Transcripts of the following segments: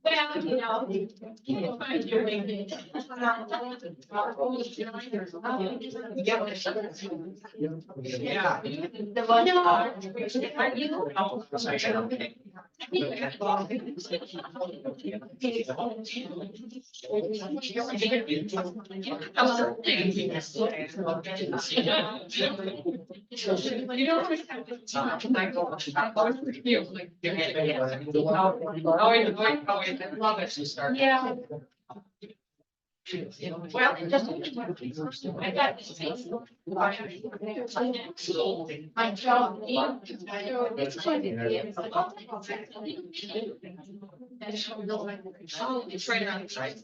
Well, you know, find your way. Yeah. The one. Are you don't always have to talk. I go, like, always, I love it. Yeah. Well, it just. I got this face. My job. It's going to be. It's right around the side.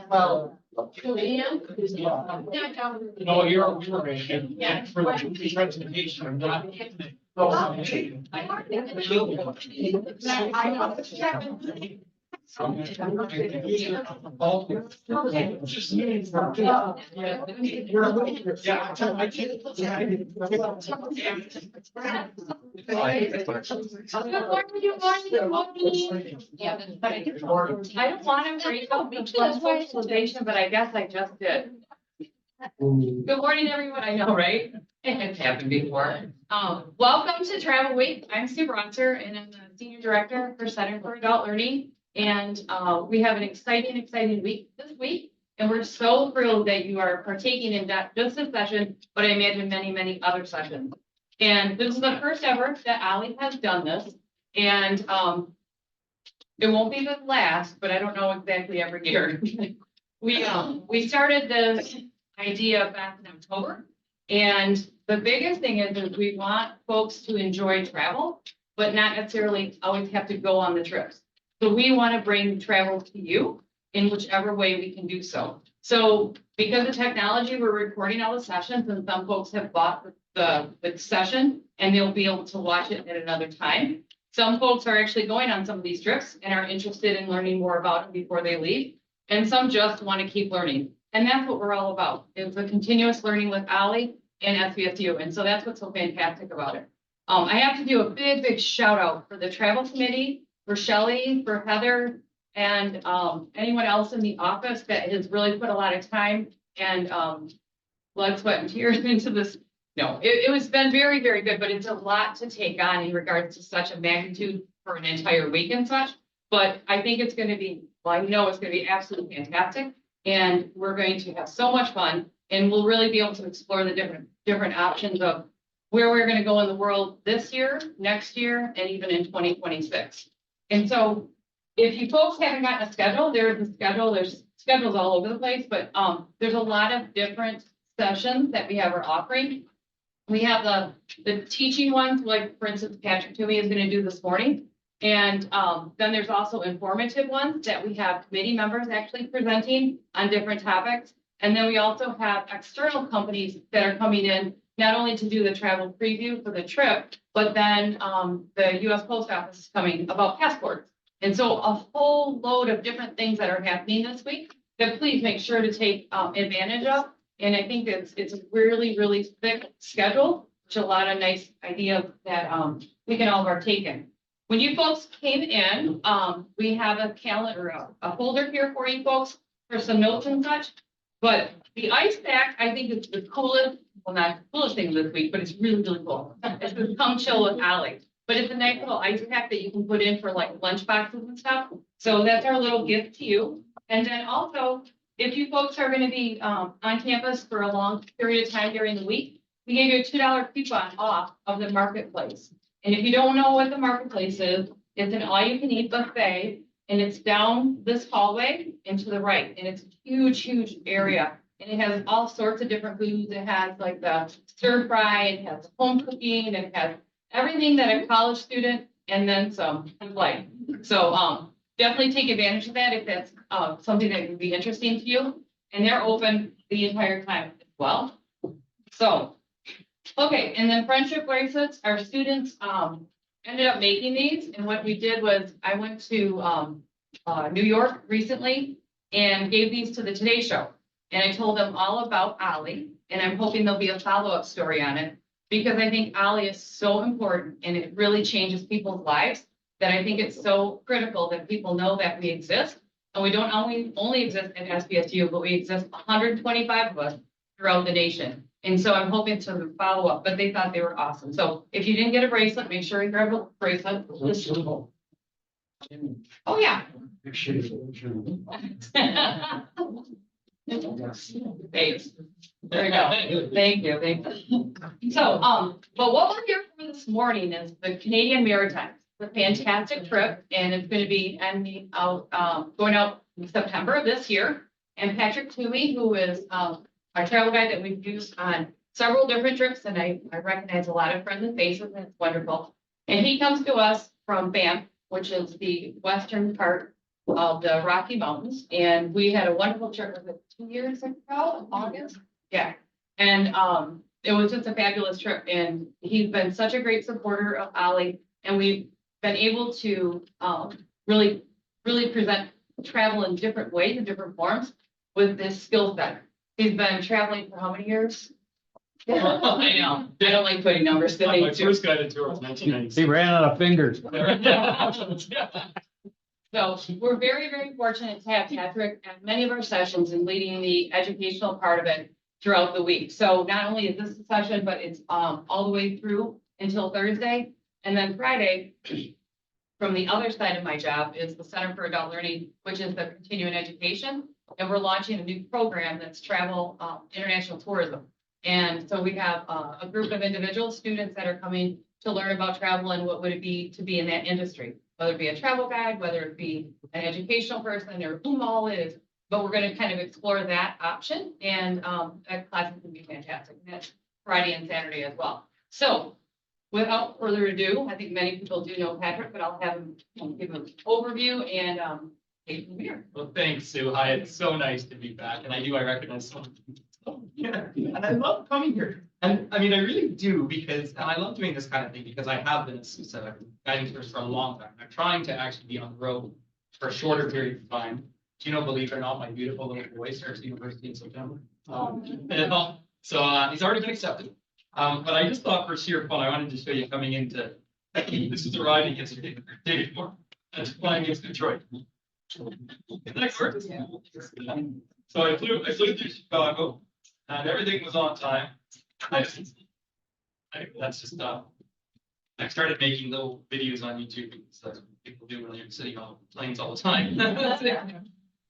Well, no, you're right. Yeah, for the presentation, I'm not. I don't want to break up because socialization, but I guess I just did. Good morning, everyone. I know, right? It's happened before. Welcome to Travel Week. I'm Sue Bronzer, and I'm the Senior Director for Center for Adult Learning. And we have an exciting week this week. And we're so thrilled that you are partaking in not just this session, but I imagine many other sessions. And this is the first ever that Ollie has done this. And it won't be the last, but I don't know exactly every year. We started this idea back in October. And the biggest thing is we want folks to enjoy travel, but not necessarily always have to go on the trips. So we want to bring travel to you in whichever way we can do so. So because of technology, we're recording all the sessions, and some folks have bought the session and they'll be able to watch it at another time. Some folks are actually going on some of these trips and are interested in learning more about it before they leave. And some just want to keep learning. And that's what we're all about. It's a continuous learning with Ollie and SVSU. And so that's what's so fantastic about it. I have to do a big shout out for the travel committee, for Shelley, for Heather, and anyone else in the office that has really put a lot of time and blood, sweat, and tears into this. No, it was been very good, but it's a lot to take on in regards to such a magnitude for an entire week and such. But I think it's going to be, well, I know it's going to be absolutely fantastic. And we're going to have so much fun, and we'll really be able to explore the different options of where we're going to go in the world this year, next year, and even in 2026. And so if you folks haven't gotten a schedule, there's schedules all over the place, but there's a lot of different sessions that we are offering. We have the teaching ones, like for instance, Patrick Twomey is going to do this morning. And then there's also informative ones that we have committee members actually presenting on different topics. And then we also have external companies that are coming in, not only to do the travel preview for the trip, but then the US Post Office is coming about passports. And so a whole load of different things that are happening this week that please make sure to take advantage of. And I think it's a really thick schedule, which a lot of nice ideas that we can all partake in. When you folks came in, we have a calendar, a folder here for you folks for some notes and such. But the ice pack, I think, is the coolest, well, not the coolest thing this week, but it's really cool. It's the Come Chill with Ollie. But it's a nice little ice pack that you can put in for like lunch boxes and stuff. So that's our little gift to you. And then also, if you folks are going to be on campus for a long period of time during the week, we gave you a $2 coupon off of the marketplace. And if you don't know what the marketplace is, It's an all-you-can-eat buffet, and it's down this hallway and to the right, and it's a huge, huge area. And it has all sorts of different foods. It has like the stir fry, it has home cooking, and it has everything that a college student and then some would like. So, definitely take advantage of that if that's, something that would be interesting to you. And they're open the entire time as well. So, okay, and then friendship bracelets, our students, ended up making these. And what we did was I went to, New York recently and gave these to the Today Show. And I told them all about Ollie, and I'm hoping there'll be a follow-up story on it. Because I think Ollie is so important and it really changes people's lives that I think it's so critical that people know that we exist. And we don't only exist at SPSU, but we exist 125 of us throughout the nation. And so I'm hoping to follow up, but they thought they were awesome. So if you didn't get a bracelet, make sure you grab a bracelet. Oh, yeah. Thanks. There you go. Thank you. Thank you. So, but what we're here for this morning is the Canadian Maritimes. It's a fantastic trip, and it's going to be ending out, going out in September of this year. And Patrick Twomey, who is our travel guide that we've used on several different trips, and I recognize a lot of friendly faces, and it's wonderful. And he comes to us from Banff, which is the western part of the Rocky Mountains, and we had a wonderful trip. Was it 2 years ago, August? Yeah, and it was just a fabulous trip, and he's been such a great supporter of Ollie, and we've been able to really present travel in different ways, in different forms, with this skill set. He's been traveling for how many years? I know. I don't like putting numbers. My first guided tour was 1996. He ran out of fingers. So we're very, very fortunate to have Patrick at many of our sessions and leading the educational part of it throughout the week. So not only is this a session, but it's all the way through until Thursday. And then Friday, from the other side of my job, is the Center for Adult Learning, which is the continuing education. And we're launching a new program that's travel, international tourism. And so we have a group of individual students that are coming to learn about travel and what would it be to be in that industry, whether it be a travel guide, whether it be an educational person, or whom all it is. But we're going to kind of explore that option, and that class is going to be fantastic. And that's Friday and Saturday as well. So without further ado, I think many people do know Patrick, but I'll have him give an overview and take it from here. Well, thanks, Sue. Hi, it's so nice to be back, and I recognize some. Yeah, and I love coming here. And I mean, I really do, because, and I love doing this kind of thing because I have been, as Sue said, I've been guiding tours for a long time. I'm trying to actually be on the road for a shorter period of time. Do you know, believe it or not, my beautiful little boy starts university in September. So he's already been accepted. But I just thought for sheer fun, I wanted to show you coming into, this is arriving yesterday, the day before, and flying into Detroit. Isn't that gorgeous? Yeah. So I flew to Chicago, and everything was on time. That's just, I started making little videos on YouTube, because that's what people do when you're sitting on planes all the time.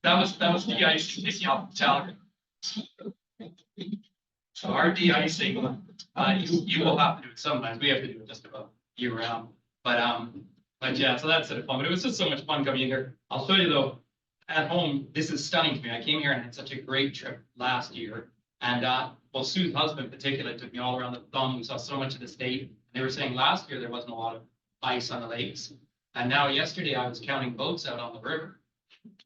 That was the ice taking off the tower. So our de-icing, you will have to do it sometimes. We have to do it just about year round. But yeah, so that's it fun. But it was just so much fun coming in here. I'll show you though, at home, this is stunning to me. I came here and had such a great trip last year. And well, Sue's husband in particular took me all around the thumb. We saw so much of the state. They were saying last year there wasn't a lot of ice on the lakes. And now yesterday I was counting boats out on the river.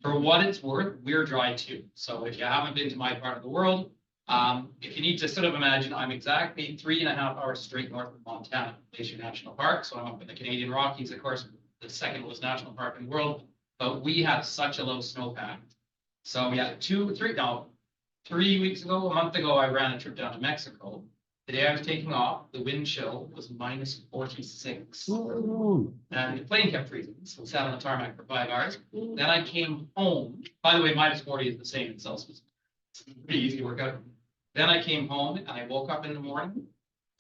For what it's worth, we're dry too. So if you haven't been to my part of the world, if you need to sort of imagine, I'm exactly 3.5 hours straight north of Montana, Glacier National Park. So I'm up in the Canadian Rockies, of course, the second lowest national park in the world. But we have such a low snowpack. So we had 3 weeks ago, a month ago, I ran a trip down to Mexico. The day I was taking off, the wind chill was -46. Ooh. And the plane kept freezing, so we sat on the tarmac for 5 hours. Then I came home. By the way, -40 is the same in Celsius. It's pretty easy to work out. Then I came home and I woke up in the morning.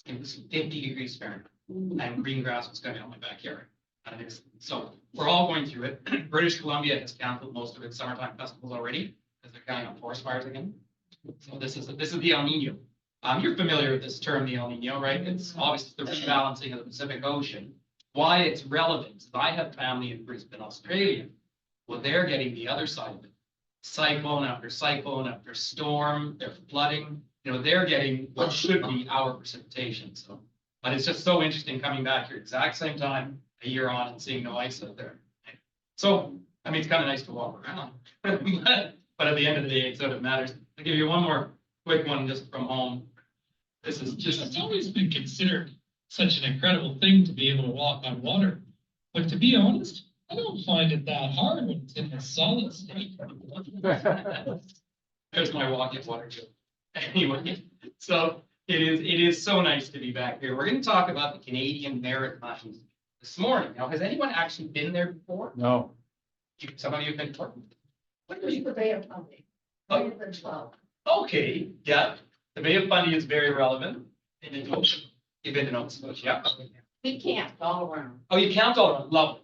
It was 50 degrees Fahrenheit, and green grass was coming out my backyard. And so we're all going through it. British Columbia has canceled most of its summertime festivals already because they're counting on forest fires again. So this is the El Nino. You're familiar with this term, the El Nino, right? It's obviously the rebalancing of the Pacific Ocean. Why it's relevant is I have family in Brisbane, Australia. Well, they're getting the other side of it. Cyclone after storm, they're flooding. You know, they're getting what should be our precipitation. So, but it's just so interesting coming back here exact same time, a year on, and seeing no ice out there. So, I mean, it's kind of nice to walk around, but at the end of the day, it's what it matters. I'll give you one more quick one just from home. This is just, It's always been considered such an incredible thing to be able to walk on water. But to be honest, I don't find it that hard when it's in a solid state. there's my walking water joke. Anyway, so it is so nice to be back here. We're going to talk about the Canadian Maritimes this morning. Now, has anyone actually been there before? No. Some of you have been before? What is the Bay of Fundy? Oh. More than 12. Okay, yeah, the Bay of Fundy is very relevant. And in Nova- You've been to Nova Scotia, yeah. We can't all around. Oh, you count all around, lovely.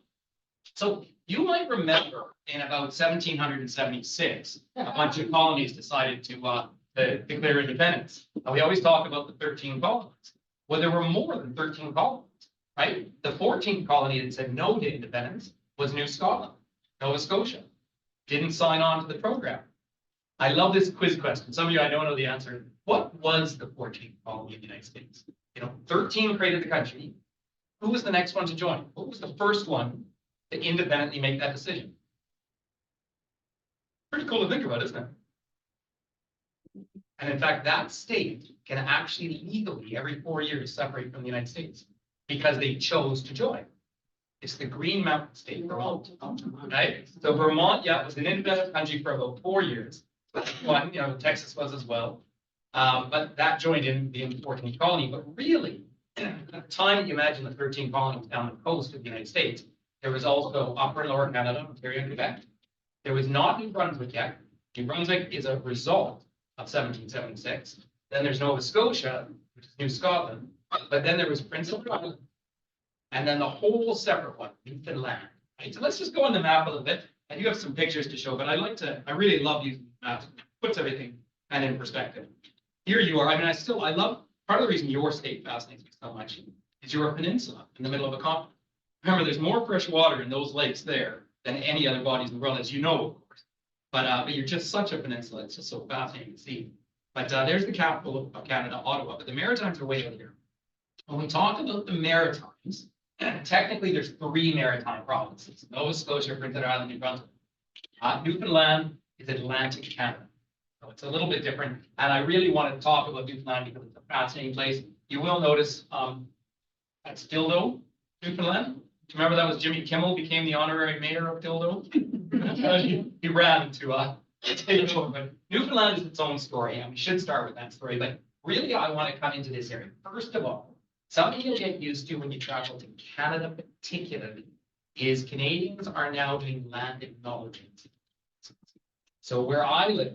So you might remember in about 1776, a bunch of colonies decided to declare independence. Now, we always talk about the 13 colonies. Well, there were more than 13 colonies, right? The 14th colony that said no to independence was New Scotland, Nova Scotia. Didn't sign on to the program. I love this quiz question. Some of you, I don't know the answer. What was the 14th colony of the United States? You know, 13 created the country. Who was the next one to join? What was the first one to independently make that decision? Pretty cool to think about, isn't it? And in fact, that state can actually legally every 4 years separate from the United States because they chose to join. It's the Green Mountain State, Vermont, right? So Vermont, yeah, was an independent country for about 4 years. One, you know, Texas was as well. But that joined in the 14th colony. But really, at the time you imagine the 13 colonies down the coast of the United States, there was also Upper and Lower Canada, Ontario, and Quebec. There was not New Brunswick yet. New Brunswick is a result of 1776. Then there's Nova Scotia, which is New Scotland. But then there was Prince Edward Island. And then the whole separate one, Newfoundland. Right? So let's just go on the map a little bit. I do have some pictures to show, but I really love using maps. Puts everything kind of in perspective. Here you are. I mean, I love, part of the reason your state fascinates me so much is you're a peninsula in the middle of a continent. Remember, there's more fresh water in those lakes there than any other bodies in the world, as you know, of course. But you're just such a peninsula. It's just so fascinating to see. But there's the capital of Canada, Ottawa. But the Maritimes are way out here. When we talk about the Maritimes, technically there's 3 maritime provinces: Nova Scotia, Prince Edward Island, New Brunswick. Newfoundland is Atlantic Canada. So it's a little bit different. And I really want to talk about Newfoundland because it's a fascinating place. You will notice at Dildo, Newfoundland. Do you remember that was Jimmy Kimmel became the honorary mayor of Dildo? he ran to take it over. But Newfoundland is its own story, and we should start with that story. But really, I want to come into this area. First of all, something you'll get used to when you travel to Canada particularly is Canadians are now doing land acknowledgements. So where I live,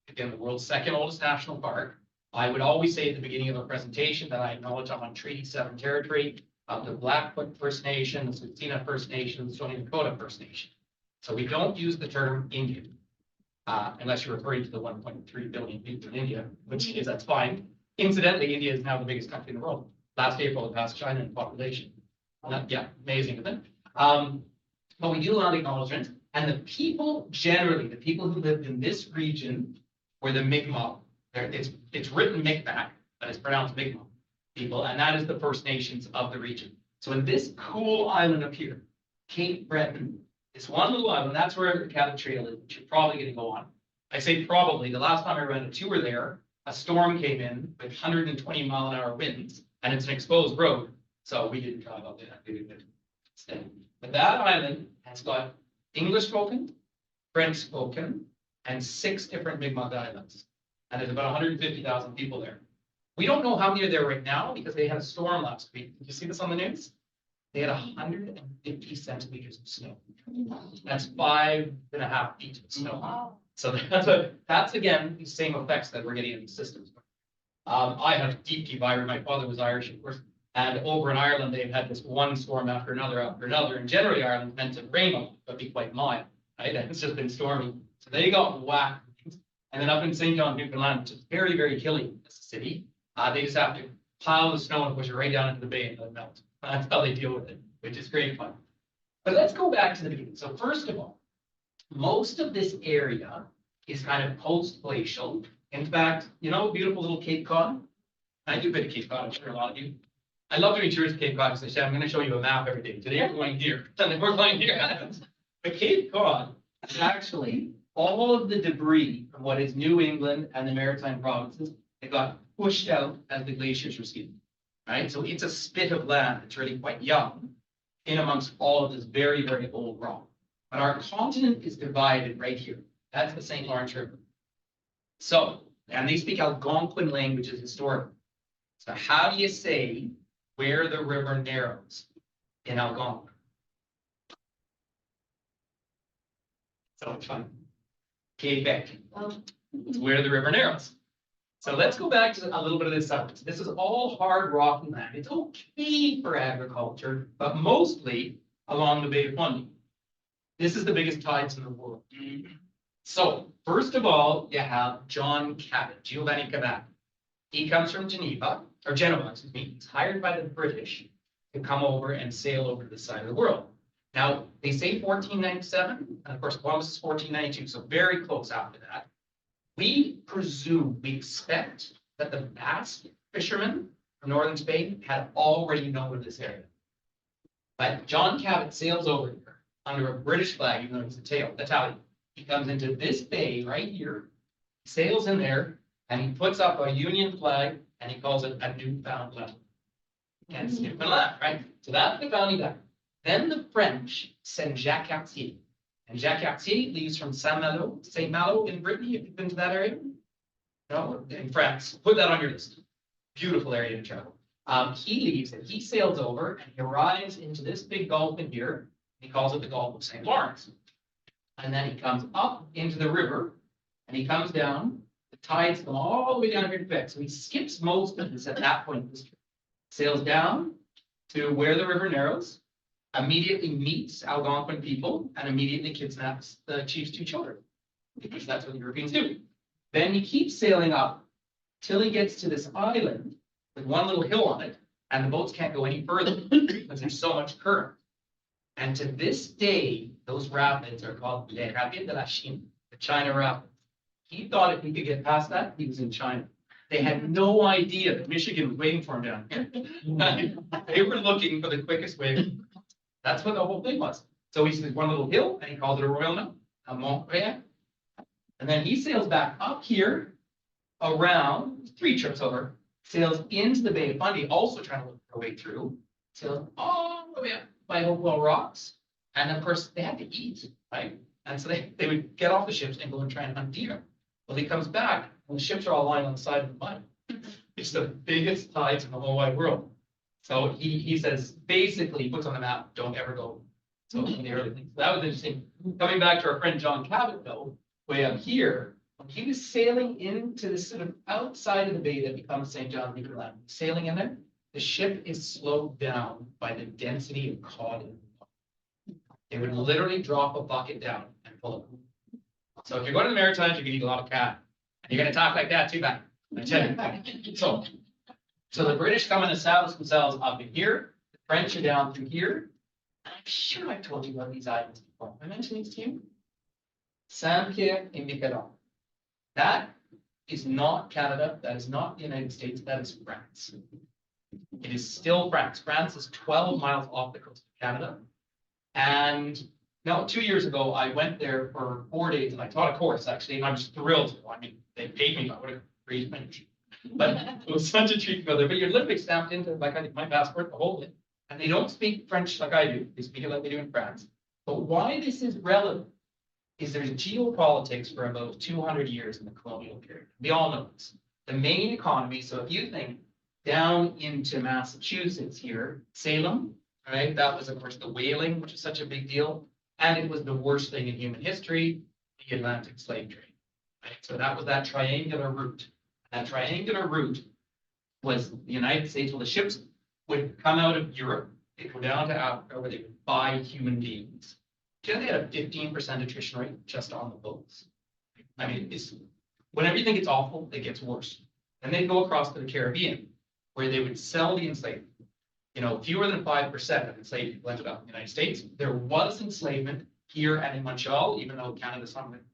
again, the world's second oldest national park, I would always say at the beginning of a presentation that I acknowledge I'm on Treaty 7 territory of the Blackfoot First Nation, the Tsuut'ina First Nation, the Stoney Nakoda First Nation. So we don't use the term Indian, unless you're referring to the 1.3 billion people in India, which is, that's fine. Incidentally, India is now the biggest country in the world. Last April, it passed China in population. Yeah, amazing, isn't it? But we do land acknowledgements, and the people generally, the people who lived in this region were the Mi'kmaq. It's written Micmac, but it's pronounced Mi'kmaq people, and that is the First Nations of the region. So in this cool island up here, Cape Breton, this one little island, that's where the Cabot Trail is, which you're probably going to go on. I say probably. The last time I ran a tour there, a storm came in with 120-mile-an-hour winds, and it's an exposed road, so we didn't drive up there. But that island has got English spoken, French spoken, and 6 different Mi'kmaq islands. And there's about 150,000 people there. We don't know how many are there right now because they had a storm last week. Did you see this on the news? They had 150 centimeters of snow. That's 5.5 feet of snow. Wow. So that's again, the same effects that we're getting in the systems. I have deep Irish. My father was Irish, of course. And over in Ireland, they've had this one storm after another. And generally Ireland's meant to rain a lot, but be quite mild, right? And it's just been stormy. So they got whacked. And then up in St. John, Newfoundland, which is very, very hilly as a city, they just have to plow the snow and push it right down into the bay and let it melt. That's how they deal with it. which is great fun. But let's go back to the beginning. So first of all, most of this area is kind of post-glacial. In fact, you know, beautiful little Cape Cod. I do a bit of Cape Cod, I'm sure a lot of you. I love doing tours of Cape Cod because they say, I'm going to show you a map every day. Today we're going here, and then we're going here. But Cape Cod is actually all of the debris from what is New England and the Maritime provinces. It got pushed out as the glaciers receded, right? So it's a spit of land that's really quite young in amongst all of this very, very old rock. But our continent is divided right here. That's the St. Lawrence River. So, and they speak Algonquin languages historically. So how do you say where the river narrows in Algonquin? So much fun. Quebec. It's where the river narrows. So let's go back to a little bit of this subject. This is all hard rocky land. It's okay for agriculture, but mostly along the Bay of Fundy. This is the biggest tides in the world. So first of all, you have John Cabot, Giovanni Cabot. He comes from Genoa, excuse me. He's hired by the British to come over and sail over to the side of the world. Now, they say 1497, and of course, Columbus is 1492, so very close after that. We presume, we expect that the Basque fishermen from northern Spain had already known of this area. But John Cabot sails over here under a British flag, even though he's Italian. He comes into this bay right here, sails in there, and he puts up a Union flag, and he calls it a newfound land. And it's Newfoundland, right? So that's the founding guy. Then the French send Jacques Cartier. And Jacques Cartier leaves from Saint Malo in Brittany, if you've been to that area. No, in France. Put that on your list. Beautiful area to travel. He leaves and he sails over and he arrives into this big gulf in here. He calls it the Gulf of St. Lawrence. And then he comes up into the river and he comes down. The tides come all the way down here to Quebec. So he skips most of this at that point in history. Sails down to where the river narrows, immediately meets Algonquin people, and immediately kidnaps the chief's two children, because that's what the Europeans do. Then he keeps sailing up till he gets to this island with one little hill on it, and the boats can't go any further because there's so much current. And to this day, those rapids are called Les Rapides de la Chine, the China Rapids. He thought if he could get past that, he was in China. They had no idea that Michigan was waiting for him down here. They were looking for the quickest way. That's what the whole thing was. So he sees one little hill, and he calls it a royal mill, a Montréal. And then he sails back up here, around 3 trips over, sails into the Bay of Fundy, also trying to look for a way through, sails all the way up by Hopewell Rocks. And of course, they had to eat, right? And so they would get off the ships and go and try and hunt deer. Well, he comes back, and the ships are all lying on the side of the mud. It's the biggest tides in the whole wide world. So he says, basically, he puts on the map, don't ever go. So in the early things. That was interesting. Coming back to our friend John Cabot, though, way up here, when he was sailing into this sort of outside of the bay that becomes St. John Newfoundland, sailing in there, the ship is slowed down by the density of cod in the water. They would literally drop a bucket down and pull it. So if you're going to the Maritimes, you're going to eat a lot of cod. And you're going to talk like that too, back. I tell you. So the British come and establish themselves up in here. The French are down through here. I'm sure I've told you about these islands before. Have I mentioned these to you? Saint-Pierre and Miquelon. That is not Canada. That is not the United States. That is France. It is still France. France is 12 miles off the coast of Canada. And now, 2 years ago, I went there for 4 days and I taught a course, actually, and I was thrilled to go. I mean, they paid me, I would have raised money. But it was such a treat to go there. But you're literally stamped into, like I did my passport, the whole thing. And they don't speak French like I do. They speak it like they do in France. But why this is relevant is there's geopolitics for about 200 years in the colonial period. We all know this. The main economy, so if you think down into Massachusetts here, Salem, right? That was, of course, the whaling, which is such a big deal. And it was the worst thing in human history, the Atlantic slave trade. Right? So that was that triangular route. That triangular route was the United States. Well, the ships would come out of Europe, they'd go down to Africa, where they would buy human beings. Do you know they had a 15% attrition rate just on the boats? I mean, it's whenever you think it's awful, it gets worse. Then they'd go across to the Caribbean, where they would sell the enslaved. fewer than 5% of enslaved people ended up in the United States. There was enslavement here and in Montreal, even though Canada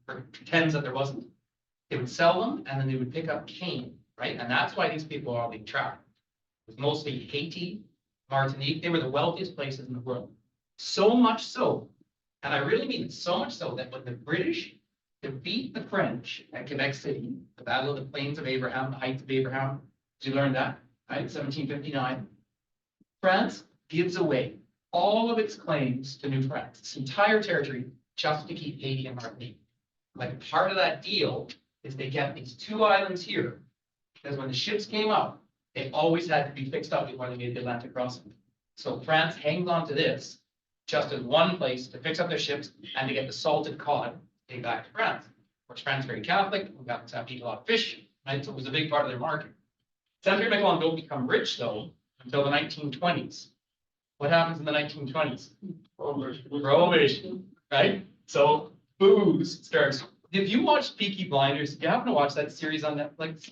pretends that there wasn't. They would sell them and then they would pick up cane, right? And that's why these people are all being trapped. It was mostly Haiti, Martinique. They were the wealthiest places in the world. So much so, and I really mean it, so much so that when the British defeat the French at Quebec City, the Battle of the Plains of Abraham, the Heights of Abraham, did you learn that? Right, 1759. France gives away all of its claims to New France, its entire territory, just to keep Haiti and Martinique. Like part of that deal is they kept these two islands here, because when the ships came up, they always had to be fixed up before they made the Atlantic crossing. So France hangs on to this just as one place to fix up their ships and to get the salted cod take back to France. Of course, France is very Catholic, we got to have eat a lot of fish, right? So it was a big part of their market. Saint-Pierre and Miquelon don't become rich though until the 1920s. What happens in the 1920s? Prohibition, right? So booze starts. If you watched Peaky Blinders, you happen to watch that series on Netflix?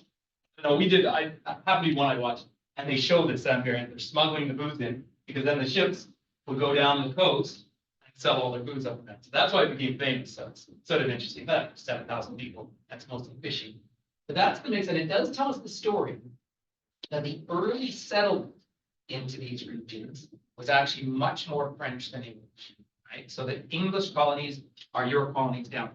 No, we did. I happened to be one I watched, and they showed this Saint-Pierre and they're smuggling the booze in because then the ships would go down the coast and sell all their booze up in that. So that's why it became famous. So it's sort of interesting. That 7,000 people. That's mostly fishing. But that's the mix, and it does tell us the story that the early settlement into these regions was actually much more French than English, right? So the English colonies are your colonies down.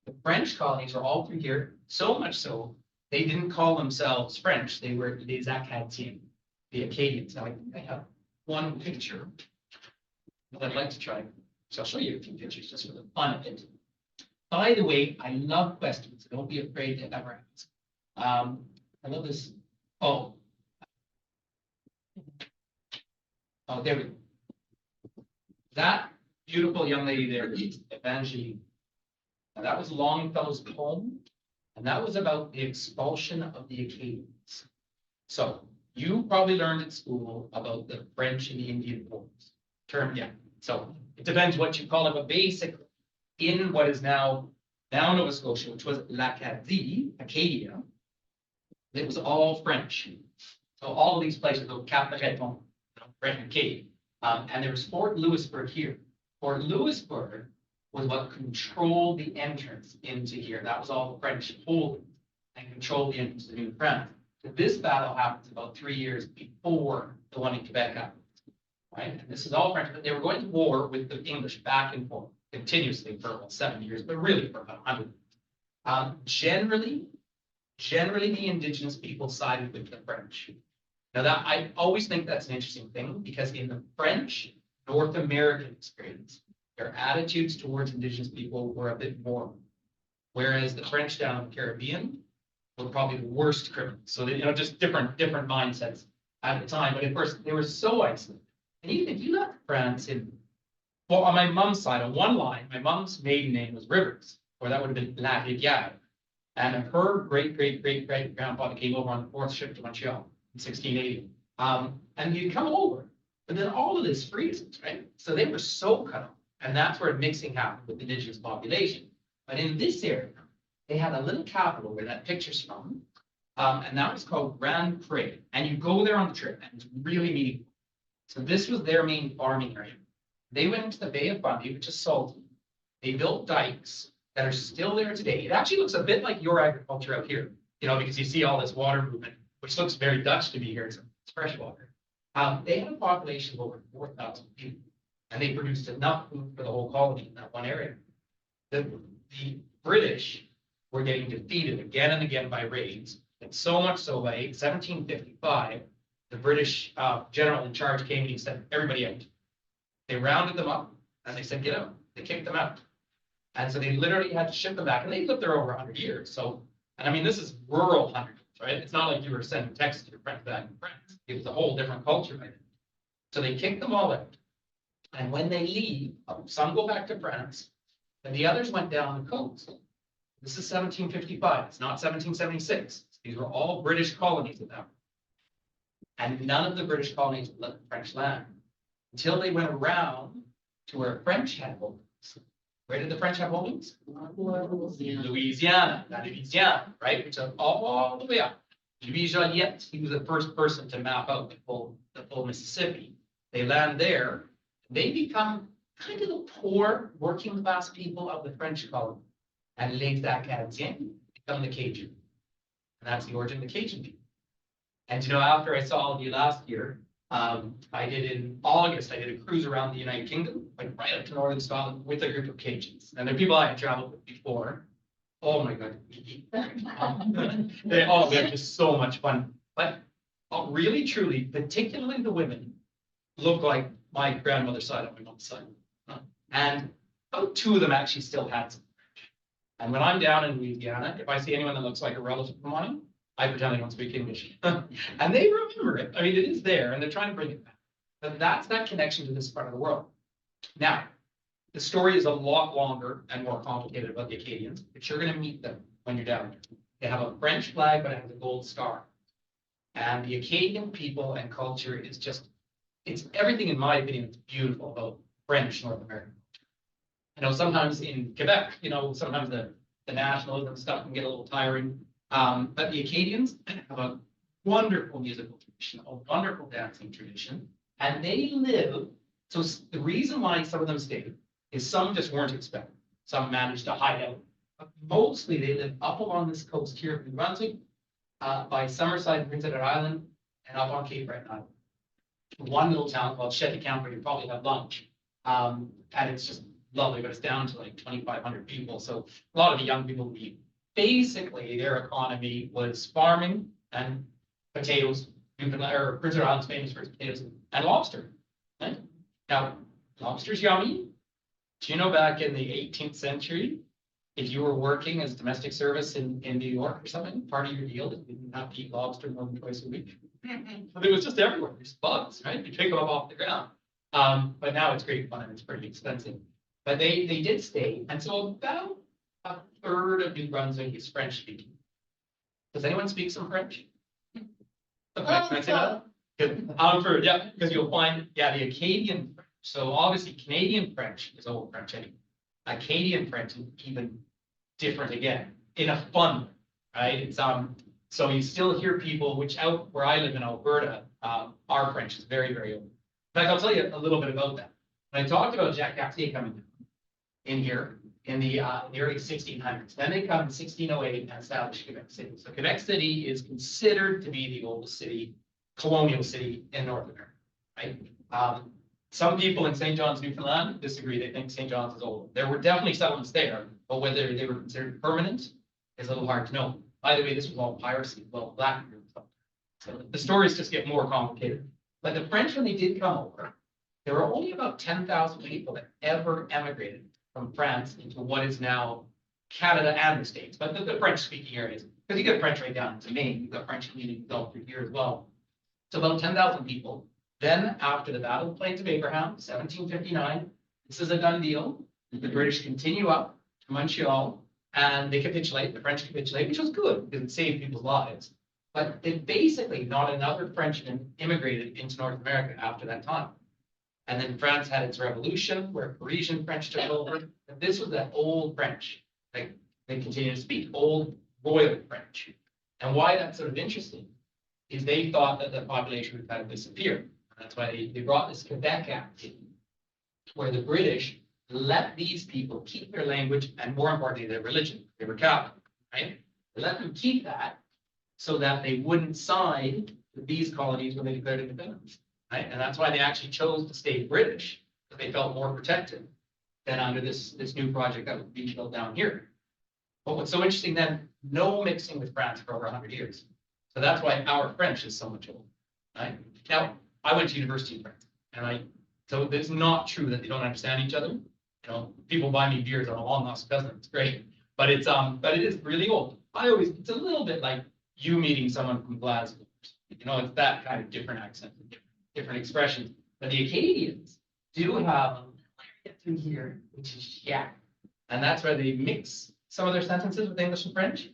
The French colonies are all through here, so much so they didn't call themselves French. They were les Acadiens, the Acadians. Now I have one picture that I'd like to try. So I'll show you a few pictures just for the fun of it. By the way, I love questions, so don't be afraid to ever ask. I love this. Oh, there we go. That beautiful young lady there is Evangeline. Now, that was Longfellow's poem, and that was about the expulsion of the Acadians. So you probably learned at school about the French and the Indian Wars. Yeah. So it depends what you call it, but basically, in what is now Nova Scotia, which was l'Acadie, Acadia, it was all French. So all of these places, the Cap Breton, French Acadia, and there was Fort Louisbourg here. Fort Louisbourg was what controlled the entrance into here. That was all the French holdings and controlled the entrance to New France. This battle happens about 3 years before the one in Quebec happens. Right? And this is all French, but they were going to war with the English back and forth continuously for about 7 years, but really for about 100. Generally, the indigenous people sided with the French. Now that I always think that's an interesting thing because in the French North American experience, their attitudes towards indigenous people were a bit more, whereas the French down in the Caribbean were probably the worst criminals. So they, just different mindsets at the time. But at first they were so isolated. And even if you left France well, on my mom's side, on one line, my mom's maiden name was Rivers, or that would have been La Rivière. And her great-great-great-great-grandfather came over on the 4th ship to Montreal in 1680. And he'd come over, but then all of this freezes, right? So they were so cut off. And that's where mixing happened with the indigenous population. But in this area, they had a little capital where that picture's from. And that was called Grand Pré. And you go there on the trip, and it's really meaningful. So this was their main farming area. They went into the Bay of Fundy, which is salty. They built dikes that are still there today. It actually looks a bit like your agriculture out here, because you see all this water movement, which looks very Dutch to me here. It's fresh water. They had a population of over 4,000 people, and they produced enough food for the whole colony in that one area. The British were getting defeated again and again by raids, and so much so by 1755, the British general in charge came and he said, everybody out. They rounded them up and they said, get out. They kicked them out. And so they literally had to ship them back. And they lived there over 100 years. So, and I mean, this is rural 100 years, right? It's not like you were sending texts to your friends back in France. It was a whole different culture back then. So they kicked them all out. And when they leave, some go back to France, and the others went down the coast. This is 1755. It's not 1776. These were all British colonies at that point. And none of the British colonies would let the French land until they went around to where French had holdings. Where did the French have holdings? Louisiana, right? Which is all the way up. Louis Joliet, he was the first person to map out the full Mississippi. They land there, they become kind of the poor working class people of the French colony. And les Acadiens become the Cajun. And that's the origin of the Cajun people. And after I saw all of you last year, I did in August, I did a cruise around the United Kingdom, like right up to northern Scotland with a group of Cajuns. And they're people I had traveled with before. Oh my God. They're just so much fun. But really, truly, particularly the women, look like my grandmother's side on my mom's side. And about 2 of them actually still had some French. And when I'm down in Louisiana, if I see anyone that looks like a relative of mine, I pretend I don't speak English. And they remember it. I mean, it is there, and they're trying to bring it back. But that's that connection to this part of the world. Now, the story is a lot longer and more complicated about the Acadians, but you're going to meet them when you're down there. They have a French flag, but it has a gold star. And the Acadian people and culture is just, it's everything, in my opinion, that's beautiful about French North American culture. Sometimes in Quebec, sometimes the nationalism stuff can get a little tiring. But the Acadians have a wonderful musical tradition, a wonderful dancing tradition, and they live. So the reason why some of them stayed is some just weren't expected. Some managed to hide out. But mostly they live up along this coast here of New Brunswick, by Summerside and Prince Edward Island, and up on Cape Breton Island. One little town called Cheticamp where you probably have lunch. And it's just lovely, but it's down to like 2,500 people. So a lot of the young people leave. Basically, their economy was farming and potatoes. Prince Edward Island's famous for its potatoes and lobster. Right? Now, lobster's yummy. Do you know back in the 18th century, if you were working as domestic service in New York or something, part of your deal is you didn't have to eat lobster more than twice a week. But it was just everywhere. There's bugs, right? You pick them up off the ground. But now it's great fun and it's pretty expensive. But they did stay. And so about a third of New Brunswick is French speaking. Does anyone speak some French? Okay, can I say that? Good. Yeah, because you'll find, the Acadian French. So obviously Canadian French is old French anyway. Acadian French is even different again, in a fun way, right? It's so you still hear people, which out where I live in Alberta, our French is very, very old. In fact, I'll tell you a little bit about that. When I talked about Jacques Cartier coming in here in the early 1600s, then they come in 1608 and establish Quebec City. So Quebec City is considered to be the oldest city, colonial city in North America, right? Some people in St. John's, Newfoundland disagree. They think St. John's is old. There were definitely settlements there, but whether they were considered permanent is a little hard to know. By the way, this was all piracy, well, Blackbeard. So the stories just get more complicated. But the French, when they did come over, there were only about 10,000 people that ever emigrated from France into what is now Canada and the States, but the French-speaking areas. Because you get French right down to Maine, you've got French community developed through here as well. So about 10,000 people. Then, after the Battle of the Plains of Abraham, 1759, this is a done deal. The British continue up to Montreal, and they capitulate. The French capitulate, which was good because it saved people's lives. But it basically, not another Frenchman immigrated into North America after that time. And then France had its revolution, where Parisian French took over. And this was that old French, like they continue to speak, old royal French. And why that's sort of interesting is they thought that the population would kind of disappear. That's why they brought this Quebec Act in, where the British let these people keep their language and, more importantly, their religion. They were Catholic, right? They let them keep that so that they wouldn't side with these colonies when they declared independence, right? And that's why they actually chose to stay British, because they felt more protected than under this new project that was being built down here. But what's so interesting then, no mixing with France for over 100 years. So that's why our French is so much older, right? Now, I went to university in France, and so it's not true that they don't understand each other. People buy me beers on a long lost cousin. It's great, but it is really old. It's a little bit like you meeting someone from Glasgow. It's that kind of different accent, different expressions. But the Acadians do have a area through here, which is yak, and that's where they mix some of their sentences with English and French.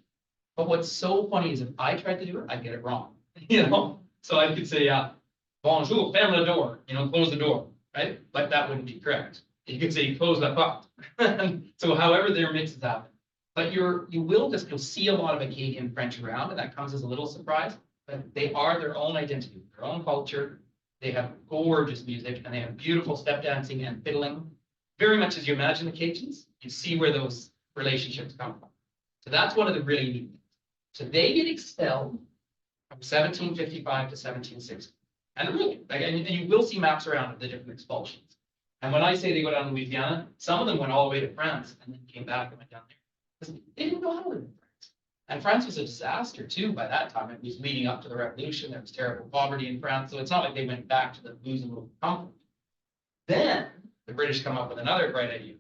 But what's so funny is if I tried to do it, I'd get it wrong. So I could say, bonjour, ferme le door, close the door, right? But that wouldn't be correct. You could say close la porte. So however their mixes happen. But you'll see a lot of Acadian French around, and that comes as a little surprise. But they are their own identity, their own culture. They have gorgeous music, and they have beautiful step dancing and fiddling. Very much as you imagine the Cajuns, you see where those relationships come from. So that's one of the really neat things. So they get expelled from 1755 to 1760. And really, and you will see maps around of the different expulsions. And when I say they go down to Louisiana, some of them went all the way to France and then came back and went down there. Because they didn't know how to live in France. And France was a disaster too by that time. It was leading up to the revolution. There was terrible poverty in France. So it's not like they went back to the booze and comfort. Then the British come up with another great idea.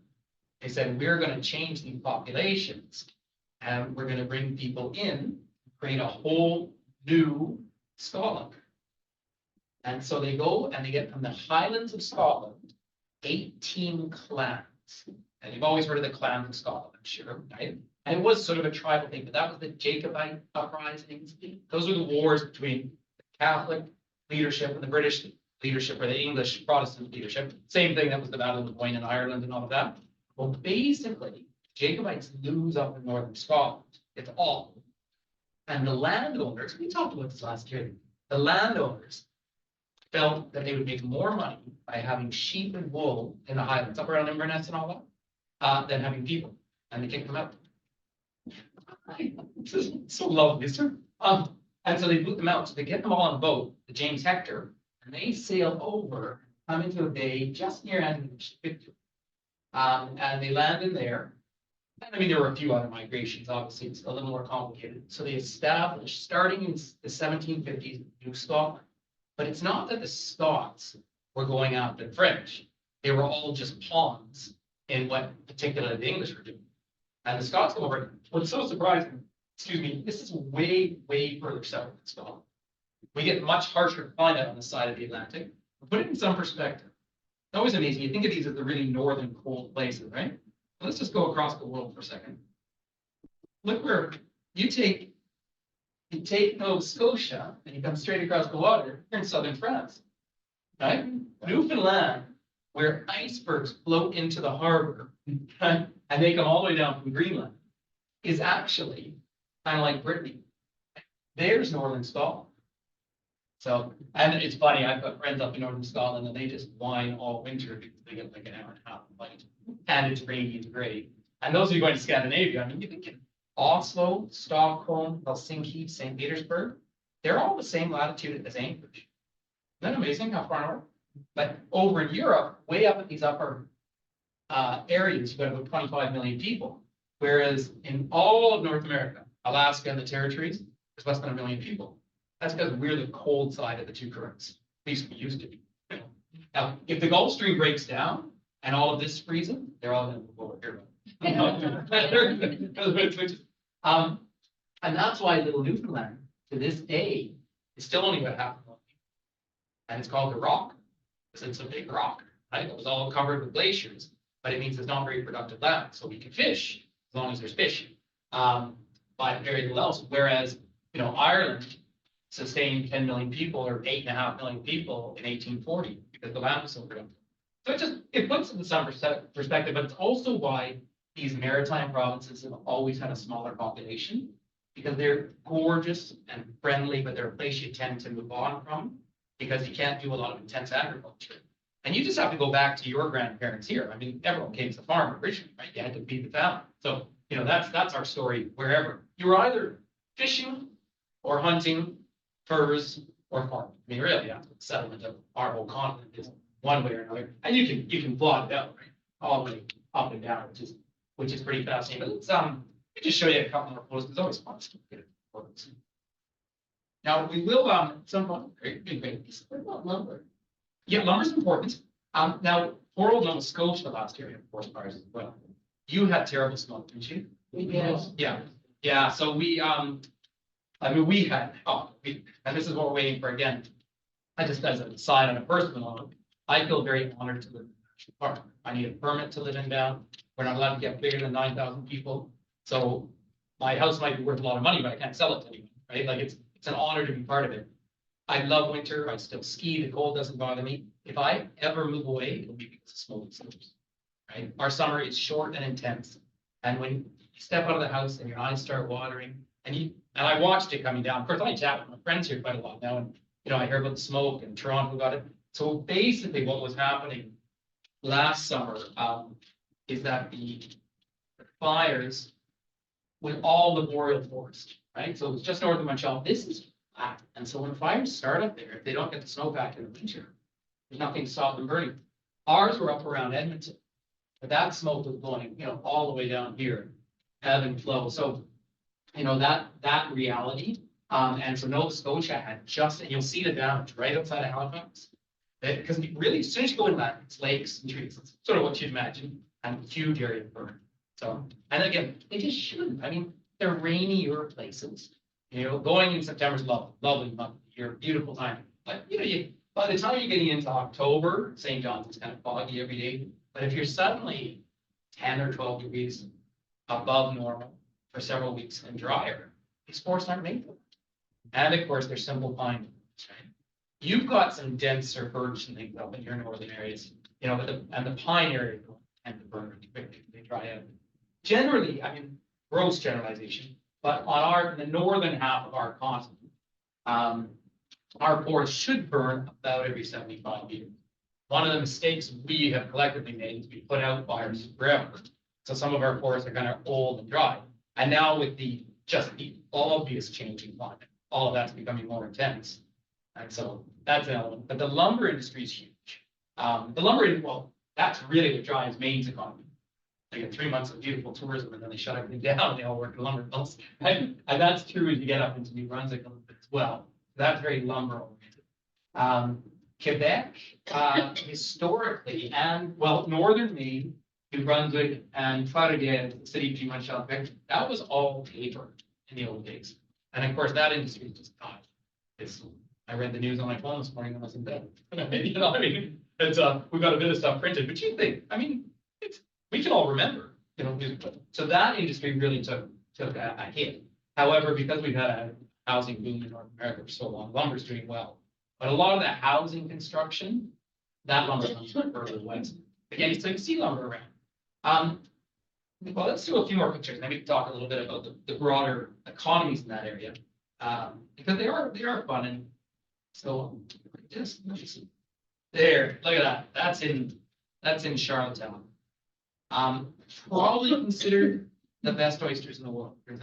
They said, we're going to change these populations and we're going to bring people in, create a whole new Scotland. And so they go and they get from the Highlands of Scotland, 18 clans. And you've always heard of the clans of Scotland, I'm sure, right? And it was sort of a tribal thing, but that was the Jacobite uprisings. Those were the wars between the Catholic leadership and the British leadership, or the English Protestant leadership. Same thing, that was the Battle of Boyne in Ireland and all of that. Well, basically, Jacobites lose up in northern Scotland. It's all. And the landowners, we talked about this last year, the landowners felt that they would make more money by having sheep and wool in the Highlands, up around Inverness and all that, than having people. And they kicked them out. This is so lovely, sir. And so they boot them out. So they get them all on a boat, the James Hector, and they sail over, come into a bay just near Victory. And they land in there. And I mean, there were a few other migrations, obviously, it's a little more complicated. So they established, starting in the 1750s, New Scotland. But it's not that the Scots were going after the French. They were all just pawns in what particularly the English were doing. And the Scots come over. What's so surprising, excuse me, this is way, way further south than Scotland. We get much harsher climate on the side of the Atlantic. Put it in some perspective. It's always amazing. You think of these as the really northern cold places, right? Let's just go across the world for a second. Look where you take Nova Scotia and you come straight across the water, you're in southern France, right? Newfoundland, where icebergs float into the harbor, and they come all the way down from Greenland, is actually kind of like Brittany. There's northern Scotland. So, and it's funny, I've got friends up in northern Scotland and they just whine all winter because they get like an hour and a half of light. And it's rainy and gray. And those of you going to Scandinavia, I mean, you think Oslo, Stockholm, Helsinki, St. Petersburg, they're all the same latitude as Anchorage. Isn't that amazing how far north? But over in Europe, way up at these upper areas, you've got about 25 million people. Whereas in all of North America, Alaska and the territories, there's less than 1 million people. That's because we're the cold side of the two currents. At least we used to be. Now, if the Gulf Stream breaks down and all of this is freezing, they're all going to move over here. And that's why little Newfoundland, to this day, is still only about half a million. And it's called the Rock, because it's a big rock, right? It was all covered with glaciers, but it means it's not very productive land. So we can fish as long as there's fish, but very little else. Whereas, Ireland sustained 10 million people or 8.5 million people in 1840 because the land was so productive. So it puts it in some perspective, but it's also why these maritime provinces have always had a smaller population, because they're gorgeous and friendly, but they're a place you tend to move on from because you can't do a lot of intense agriculture. And you just have to go back to your grandparents here. I mean, everyone came to the farm originally, right? You had to feed the family. So, that's our story wherever. You were either fishing or hunting, furs, or farming. I mean, really, that's what the settlement of our whole continent is, one way or another. And you can plot it out, right? All the way up and down, which is pretty fascinating. But let's me just show you a couple more photos. It's always fun to get photos. Now we will some great. What about lumber? Yeah, lumber's important. Now poor old Nova Scotia last year had forest fires as well. You had terrible smoke, didn't you? Yes. Yeah. So we and this is what we're waiting for again. I just, as a side on a personal note, I feel very honored to live in the national park. I need a permit to live in down. We're not allowed to get bigger than 9,000 people. So my house might be worth a lot of money, but I can't sell it to anyone, right? Like it's an honor to be part of it. I love winter. I still ski. The cold doesn't bother me. If I ever move away, it'll be because of smoke and snows, right? Our summer is short and intense. And when you step out of the house and your eyes start watering, and I watched it coming down. Of course, I chat with my friends here quite a lot now, and, I hear about the smoke and Toronto got it. So basically what was happening last summer, is that the fires with all the boreal forest, right? So it was just north of Montreal. This is flat. And so when fires start up there, if they don't get the snowpack in the winter, there's nothing to stop them burning. Ours were up around Edmonton, but that smoke was blowing, all the way down here, ebb and flow. So, that reality. And so Nova Scotia had and you'll see the damage right outside of Halifax. Because really, as soon as you go inland, it's lakes and trees. It's sort of what you'd imagine, and huge area of burn. So, and again, they just shouldn't. I mean, they're rainier places. Going in September is lovely month of the year, beautiful time. But by the time you're getting into October, St. John's is kind of foggy every day. But if you're suddenly 10 or 12 degrees above normal for several weeks and drier, these forests aren't made for it. And of course, they're simple pine. Right? You've got some denser birch and things up in your northern areas, and the pine area tend to burn really quickly. They dry out. Generally, I mean, gross generalization, but on the northern half of our continent, our forests should burn about every 75 years. One of the mistakes we have collectively made is we put out fires forever. So some of our forests are kind of old and dry. And now with the obvious changing climate, all of that's becoming more intense. And so that's an element. But the lumber industry is huge. That's really what drives Maine's economy. They get 3 months of beautiful tourism and then they shut everything down and they all work in lumber mills. And that's true as you get up into New Brunswick a little bit as well. That's very lumber oriented. Quebec, historically, and northern Maine, New Brunswick, and Trois-Rivières, the city between Montreal and Quebec, that was all paper in the old days. And of course, that industry just died. I read the news on my phone this morning and I was in bed. We've got a bit of stuff printed, but you think, we can all remember, so that industry really took a hit. However, because we've had a housing boom in North America for so long, lumber's doing well. But a lot of that housing construction, that lumber comes from further west. Again, so you see lumber around. Well, let's do a few more pictures, and then we can talk a little bit about the broader economies in that area. Because they are fun. And so just there, look at that. That's in Charlottetown. Probably considered the best oysters in the world. A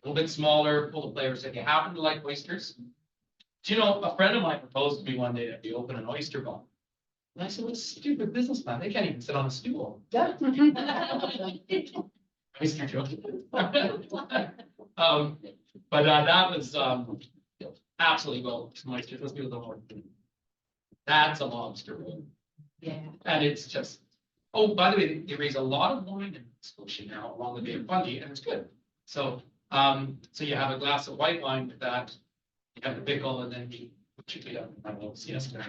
little bit smaller, full of flavors. If you happen to like oysters, a friend of mine proposed to me one day that we open an oyster bar. And I said, what a stupid business plan. They can't even sit on a stool. Oyster joke. But that was absolutely gold. Some oysters. Let's do a little more. That's a lobster roll. Yeah. And it's just, oh, by the way, they raise a lot of wine in Scotia now along the Bay of Fundy, and it's good. So, so you have a glass of white wine with that, you have the pickle, and then I don't know, siesta.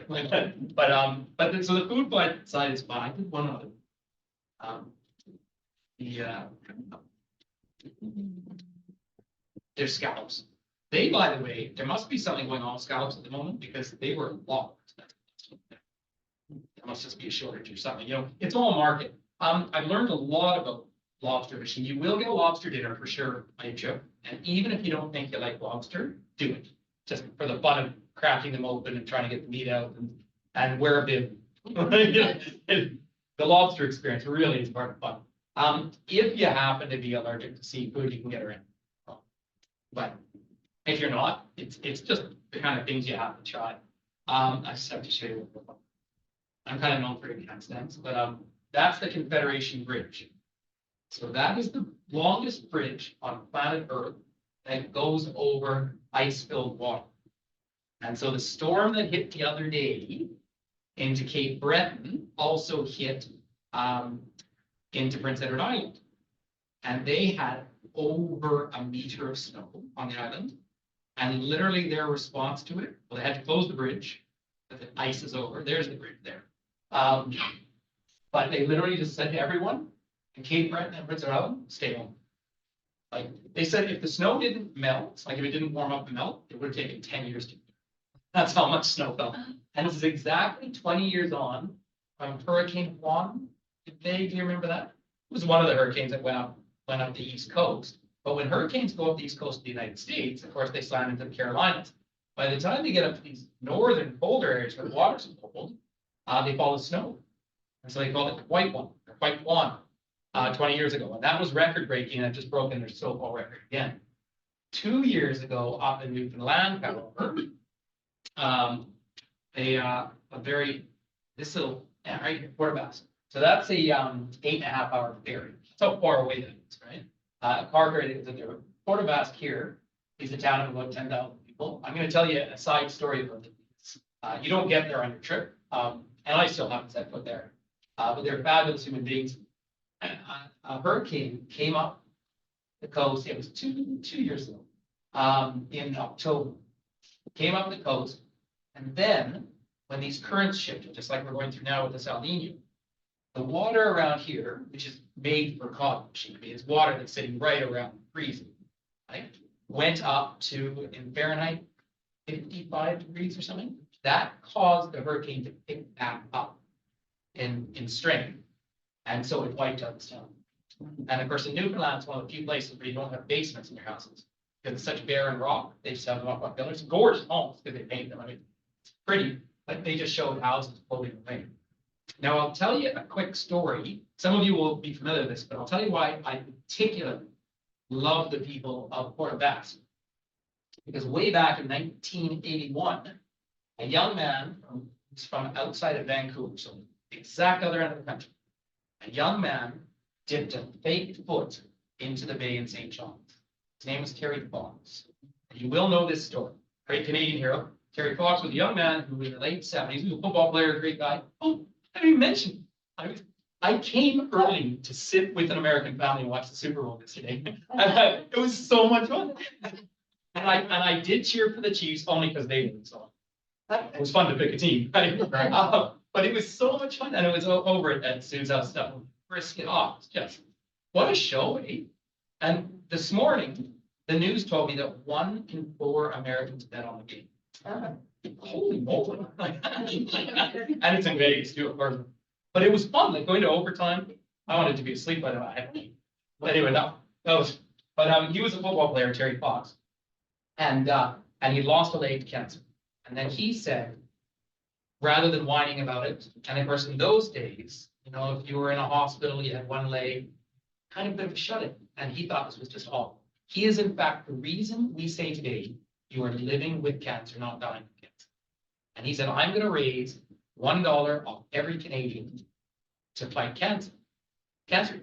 So the food side is fine. One other. There's scallops. They, by the way, there must be something going on with scallops at the moment because they were locked. There must just be a shortage or something. It's all market. I've learned a lot about lobster fishing. You will get a lobster dinner for sure, I joke. And even if you don't think you like lobster, do it. Just for the fun of cracking them open and trying to get the meat out and wear a bib. The lobster experience really is part of fun. If you happen to be allergic to seafood, you can get around. But if you're not, it's just the kind of things you have to try. I just have to show you. I'm kind of known for cat stamps, but that's the Confederation Bridge. So that is the longest bridge on planet Earth that goes over ice-filled water. And so the storm that hit the other day into Cape Breton also hit into Prince Edward Island. And they had over a meter of snow on the island. And literally their response to it, well, they had to close the bridge, but the ice is over. There's the bridge there. But they literally just said to everyone in Cape Breton and Prince Edward Island, stay home. Like they said, if the snow didn't melt, like if it didn't warm up and melt, it would have taken 10 years to do. That's how much snow fell. And this is exactly 20 years on from Hurricane Juan. Do you remember that? It was one of the hurricanes that went up went up the East Coast. But when hurricanes go up the East Coast of the United States, of course, they slam into the Carolinas. By the time they get up to these northern colder areas where the water's cold, they fall as snow. And so they called it the White One, or White One, 20 years ago. And that was record breaking, and it just broken their snowfall record again. 2 years ago, up in Newfoundland, however, this little, yeah, right here, Port Bass. So that's a 8.5-hour ferry. That's how far away that is, right? A car ferry that goes there. Port Bass here is a town of about 10,000 people. I'm going to tell you a side story about this. You don't get there on your trip, and I still haven't set foot there. But they're fabulous human beings. A hurricane came up the coast. It was two years ago, in October. Came up the coast, and then when these currents shifted, just like we're going through now with this El Nino, the water around here, which is made for cod fishing, is water that's sitting right around freezing, right? Went up to, in Fahrenheit, 55 degrees or something. That caused the hurricane to pick back up in strength. And so it wiped out this town. And of course, in Newfoundland, it's one of the few places where you don't have basements in your houses because it's such barren rock. They just have them up on pillars. Gorgeous homes because they paint them. I mean, it's pretty, but they just showed houses floating away. Now, I'll tell you a quick story. Some of you will be familiar with this, but I'll tell you why I particularly love the people of Port Bass. Because way back in 1981, a young man from outside of Vancouver, so the exact other end of the country, a young man dipped a fake foot into the bay in St. John's. His name was Terry Fox. You will know this story. Great Canadian hero. Terry Fox was a young man who in the late 70s, he was a football player, great guy. Oh, I didn't even mention, I came early to sit with an American family and watch the Super Bowl yesterday. It was so much fun. And I did cheer for the Chiefs only because they won. So it was fun to pick a team, right? But it was so much fun, and it was over at Sue's house stuff. Brisk it off. Just what a show, eh? And this morning, the news told me that 1 in 4 Americans bet on the game. Holy moly! And it's in Vegas too, of course. But it was fun, like going to overtime. I wanted to be asleep by the way. But anyway, that was. But he was a football player, Terry Fox, and he lost a leg to cancer. And then he said, rather than whining about it, and of course in those days, you know, if you were in a hospital, you had one leg, kind of a bit of a shut-in. And he thought this was just awful. He is in fact the reason we say today you are living with cancer, not dying of cancer. And he said, I'm going to raise $1 off every Canadian to fight cancer.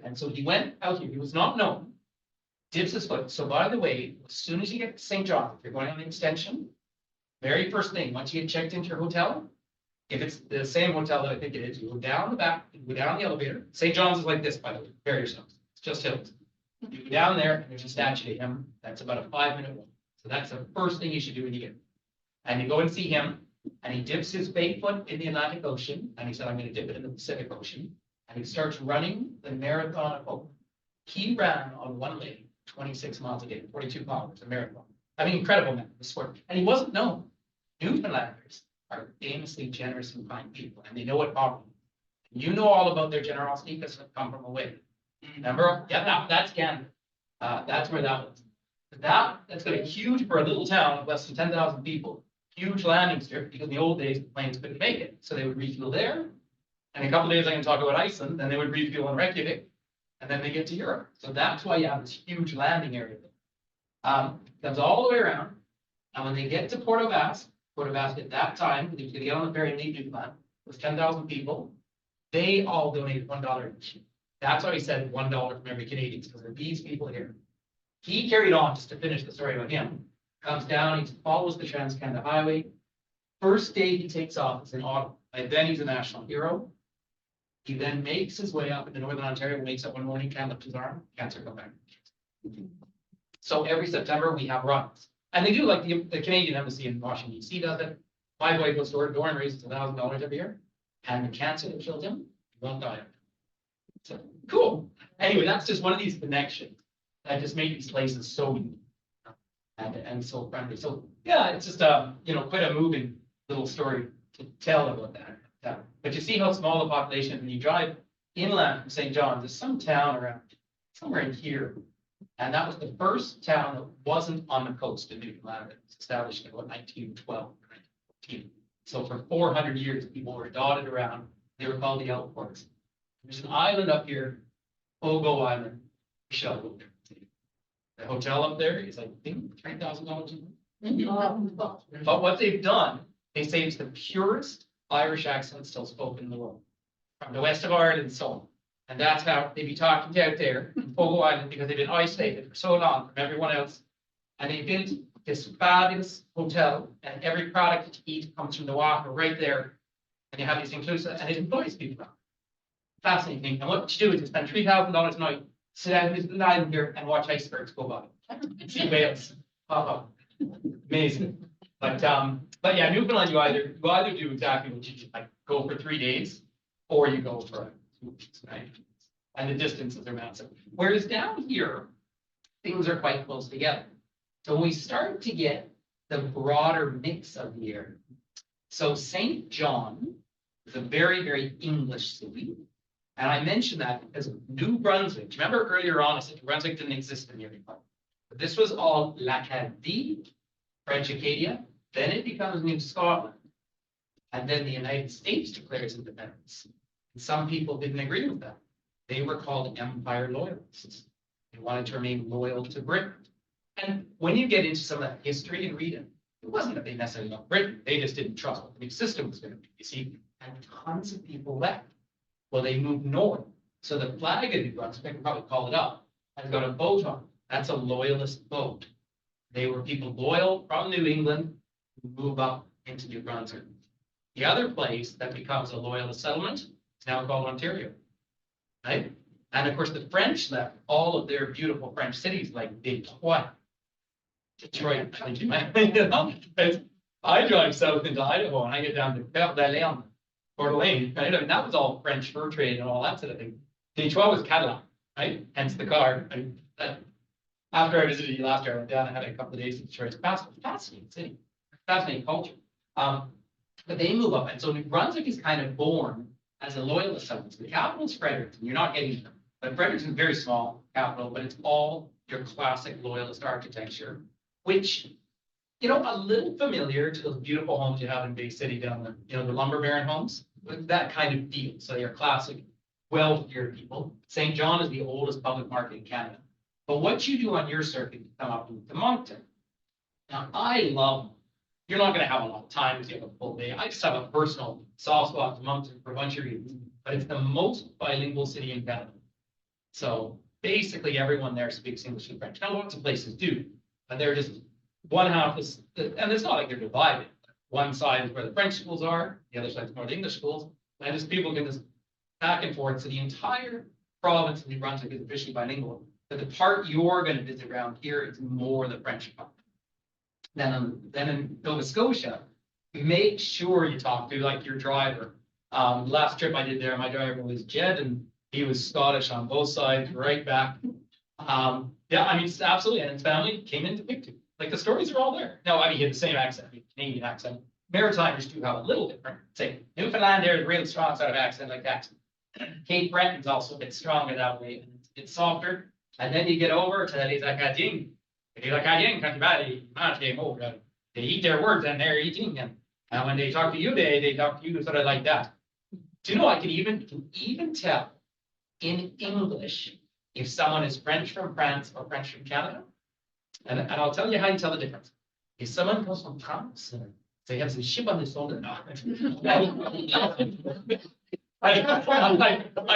And so he went out here. He was not known. Dips his foot. So by the way, as soon as you get to St. John, if you're going on the extension, very first thing, once you get checked into your hotel, if it's the same hotel that I think it is, you go down the back, you go down the elevator. St. John's is like this, by the way. Prepare yourselves. It's just hills. You go down there, and there's a statue to him. That's about a 5-minute walk. So that's the first thing you should do when you get there. And you go and see him, and he dips his fake foot in the Atlantic Ocean, and he said, I'm going to dip it in the Pacific Ocean. And he starts running the marathon of hope. He ran on one leg, 26 miles a day, 42 kilometers, a marathon. I mean, incredible man, the sport. And he wasn't known. Newfoundlanders are famously generous and kind people, and they know what poverty is. You know all about their generosity because they come from away. Remember? Yeah, that's Canada. That's where that was. That's got a huge, for a little town of less than 10,000 people, huge landing strip, because in the old days, the planes couldn't make it. So they would refuel there. And in a couple of days, I can talk about Iceland, then they would refuel in Reykjavik, and then they get to Europe. So that's why you have this huge landing area. Comes all the way around. And when they get to Port Bass at that time, they could get on the ferry and leave Newfoundland, with 10,000 people, they all donated $1 each. That's why he said $1 from every Canadian, because there are these people here. He carried on, just to finish the story about him, comes down, he follows the Trans-Canada Highway. First day he takes off is in Ottawa, and then he's a national hero. He then makes his way up into Northern Ontario, wakes up one morning, can't lift his arm, cancer come back. So every September we have runs. And they do, like the Canadian Embassy in Washington DC does it. My boy goes door to door and raises $1,000 every year. And the cancer that killed him, he won't die of it. So cool. Anyway, that's just one of these connections that just make these places so unique and so friendly. So yeah, it's just quite a moving little story to tell about that. But you see how small the population is when you drive inland from St. John's. There's some town around somewhere in here. And that was the first town that wasn't on the coast of Newfoundland. It was established in about 1912, 1914. So for 400 years, people were dotted around. They were called the Outports. There's an island up here, Fogo Island, Michelle. The hotel up there is, I think, $3,000. But what they've done, they say it's the purest Irish accent still spoken in the world, from the west of Ireland and so on. And that's how they be talking to out there in Fogo Island, because they've been isolated for so long from everyone else. And they built this fabulous hotel, and every product that you eat comes from the water right there. And you have these inclusive, and it employs people. Fascinating thing. And what you do is you spend $3,000 a night, sit down in this little island here and watch icebergs go by. And see whales pop up. Amazing. But yeah, Newfoundland, you either do exactly what you do, like go for 3 days, or you go for 2 weeks, right? And the distances are massive. Whereas down here, things are quite close together. So when we start to get the broader mix of the area. So St. John is a very, very English city. And I mention that because New Brunswick, do you remember earlier on I said New Brunswick didn't exist in the area? But this was all l'Acadie, French Acadia. Then it becomes New Scotland. And then the United States declares independence. And some people didn't agree with that. They were called Empire Loyalists. They wanted to remain loyal to Britain. And when you get into some of that history and read it, it wasn't that they necessarily loved Britain. They just didn't trust what the new system was going to be. You see, and tons of people left. Well, they moved north. So the flag of New Brunswick, I can probably call it up, has got a boat on it. That's a loyalist boat. They were people loyal from New England who move up into New Brunswick. The other place that becomes a loyalist settlement is now called Ontario, right? And of course, the French left all of their beautiful French cities like Detroit. You know, I drive south into Idaho and I get down to Père d'Alene, Coeur d'Alene, right? I mean, that was all French fur trade and all that sort of thing. Detroit was Cadillac, right? Hence the car. After I visited you last year, I went down and had a couple of days in Detroit. It's fascinating city, fascinating culture. But they move up, and so New Brunswick is kind of born as a loyalist settlement. The capital is Fredericton. You're not getting them, but Fredericton is very small capital, but it's all your classic loyalist architecture, which, you know, a little familiar to those beautiful homes you have in Bay City down there, you know, the lumber baron homes, with that kind of feel. So your classic wealthier people. St. John is the oldest public market in Canada. But what you do on your circuit, you come up to Moncton. Now, I love, you're not going to have a lot of time because you have a full day. I just have a personal soft spot to Moncton for a bunch of reasons, but it's the most bilingual city in Canada. So basically everyone there speaks English and French. Now, lots of places do, but they're just one half is, and it's not like they're divided. One side is where the French schools are, the other side is more the English schools, and just people can just back and forth. So the entire province of New Brunswick is officially bilingual, but the part you're going to visit around here is more the French part. Then in Nova Scotia, make sure you talk to like your driver. Last trip I did there, my driver was Jed, and he was Scottish on both sides, right back. Yeah, I mean, absolutely, and his family came in to Pictou. Like the stories are all there. No, I mean, he had the same accent, Canadian accent. Maritimers do have a little different. Say, Newfoundland there is a real strong sort of accent like that. Cape Breton's also a bit stronger that way. It's softer. And then you get over to Les Acadiens. Les Acadiens, they eat their words and they're eating them. And when they talk to you, they talk to you sort of like that. Do you know, I can even tell in English if someone is French from France or French from Canada. And I'll tell you how you tell the difference. If someone comes from France, they have some ship on the shoulder. No. I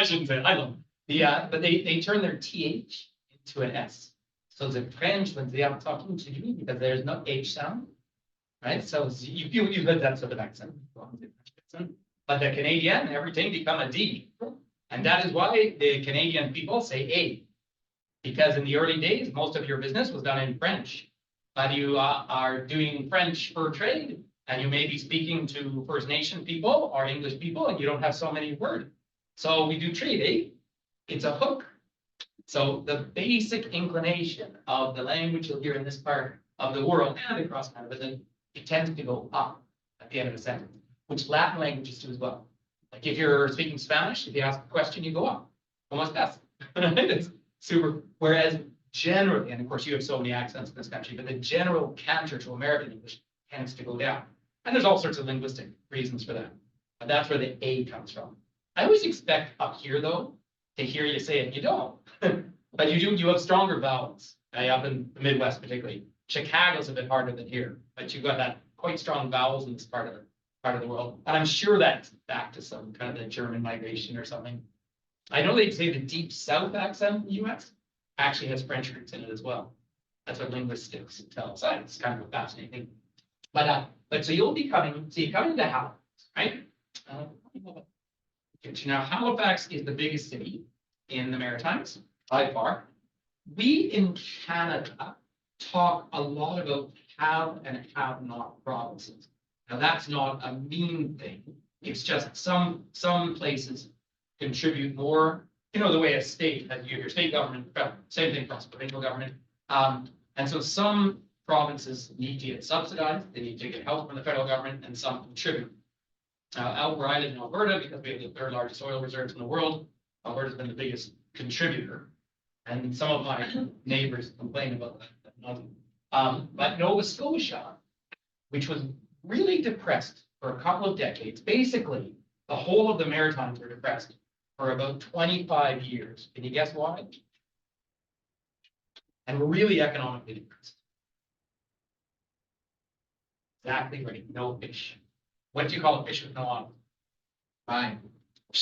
shouldn't say it. I love it. But they turn their TH into an S. So the French, when they are talking to you, because there's no H sound, right? So you've heard that sort of accent. But the Canadian, everything become a D. And that is why the Canadian people say A. Because in the early days, most of your business was done in French. But you are doing French for trade, and you may be speaking to First Nation people or English people, and you don't have so many words. So we do trade, eh? It's a hook. So the basic inclination of the language you'll hear in this part of the world and across Canada, then it tends to go up at the end of a sentence, which Latin languages do as well. Like if you're speaking Spanish, if you ask a question, you go up. ¿Cómo estás? super, whereas generally, and of course you have so many accents in this country, but the general canter to American English tends to go down. And there's all sorts of linguistic reasons for that. And that's where the A comes from. I always expect up here though, to hear you say it, you don't. But you have stronger vowels, up in the Midwest particularly. Chicago's a bit harder than here, but you've got that quite strong vowels in this part of the world. And I'm sure that's back to some kind of the German migration or something. I know they'd say the deep South accent in the US actually has French roots in it as well. That's what linguistics tells us. It's kind of a fascinating thing. But so you'll be coming, so you come into Halifax, right? Now Halifax is the biggest city in the Maritimes by far. We in Canada talk a lot about have and have not provinces. Now that's not a mean thing. It's just some places contribute more, the way a state has your state government, same thing across provincial government. And so some provinces need to get subsidized, they need to get help from the federal government, and some contribute. Out where I live in Alberta, because we have the third largest oil reserves in the world, Alberta's been the biggest contributor. And some of my neighbors complain about that. But Nova Scotia, which was really depressed for a couple of decades, basically the whole of the Maritimes were depressed for about 25 years. Can you guess why? And really economically depressed. Exactly right, no fish. What do you call a fish with no eye? Fine. I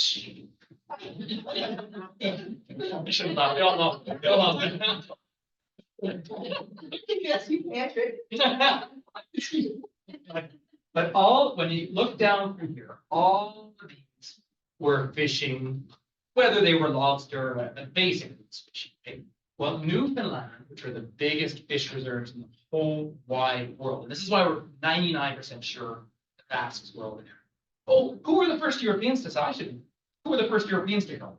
should have thought, we all know. We all know. Yes, you answered. But when you look down through here, all of these were fishing, whether they were lobster or basically fishing. Okay? Well, Newfoundland, which are the biggest fish reserves in the whole wide world, and this is why we're 99% sure the Basques were over there. Oh, who were the first Europeans to Sachin? Who were the first Europeans to come?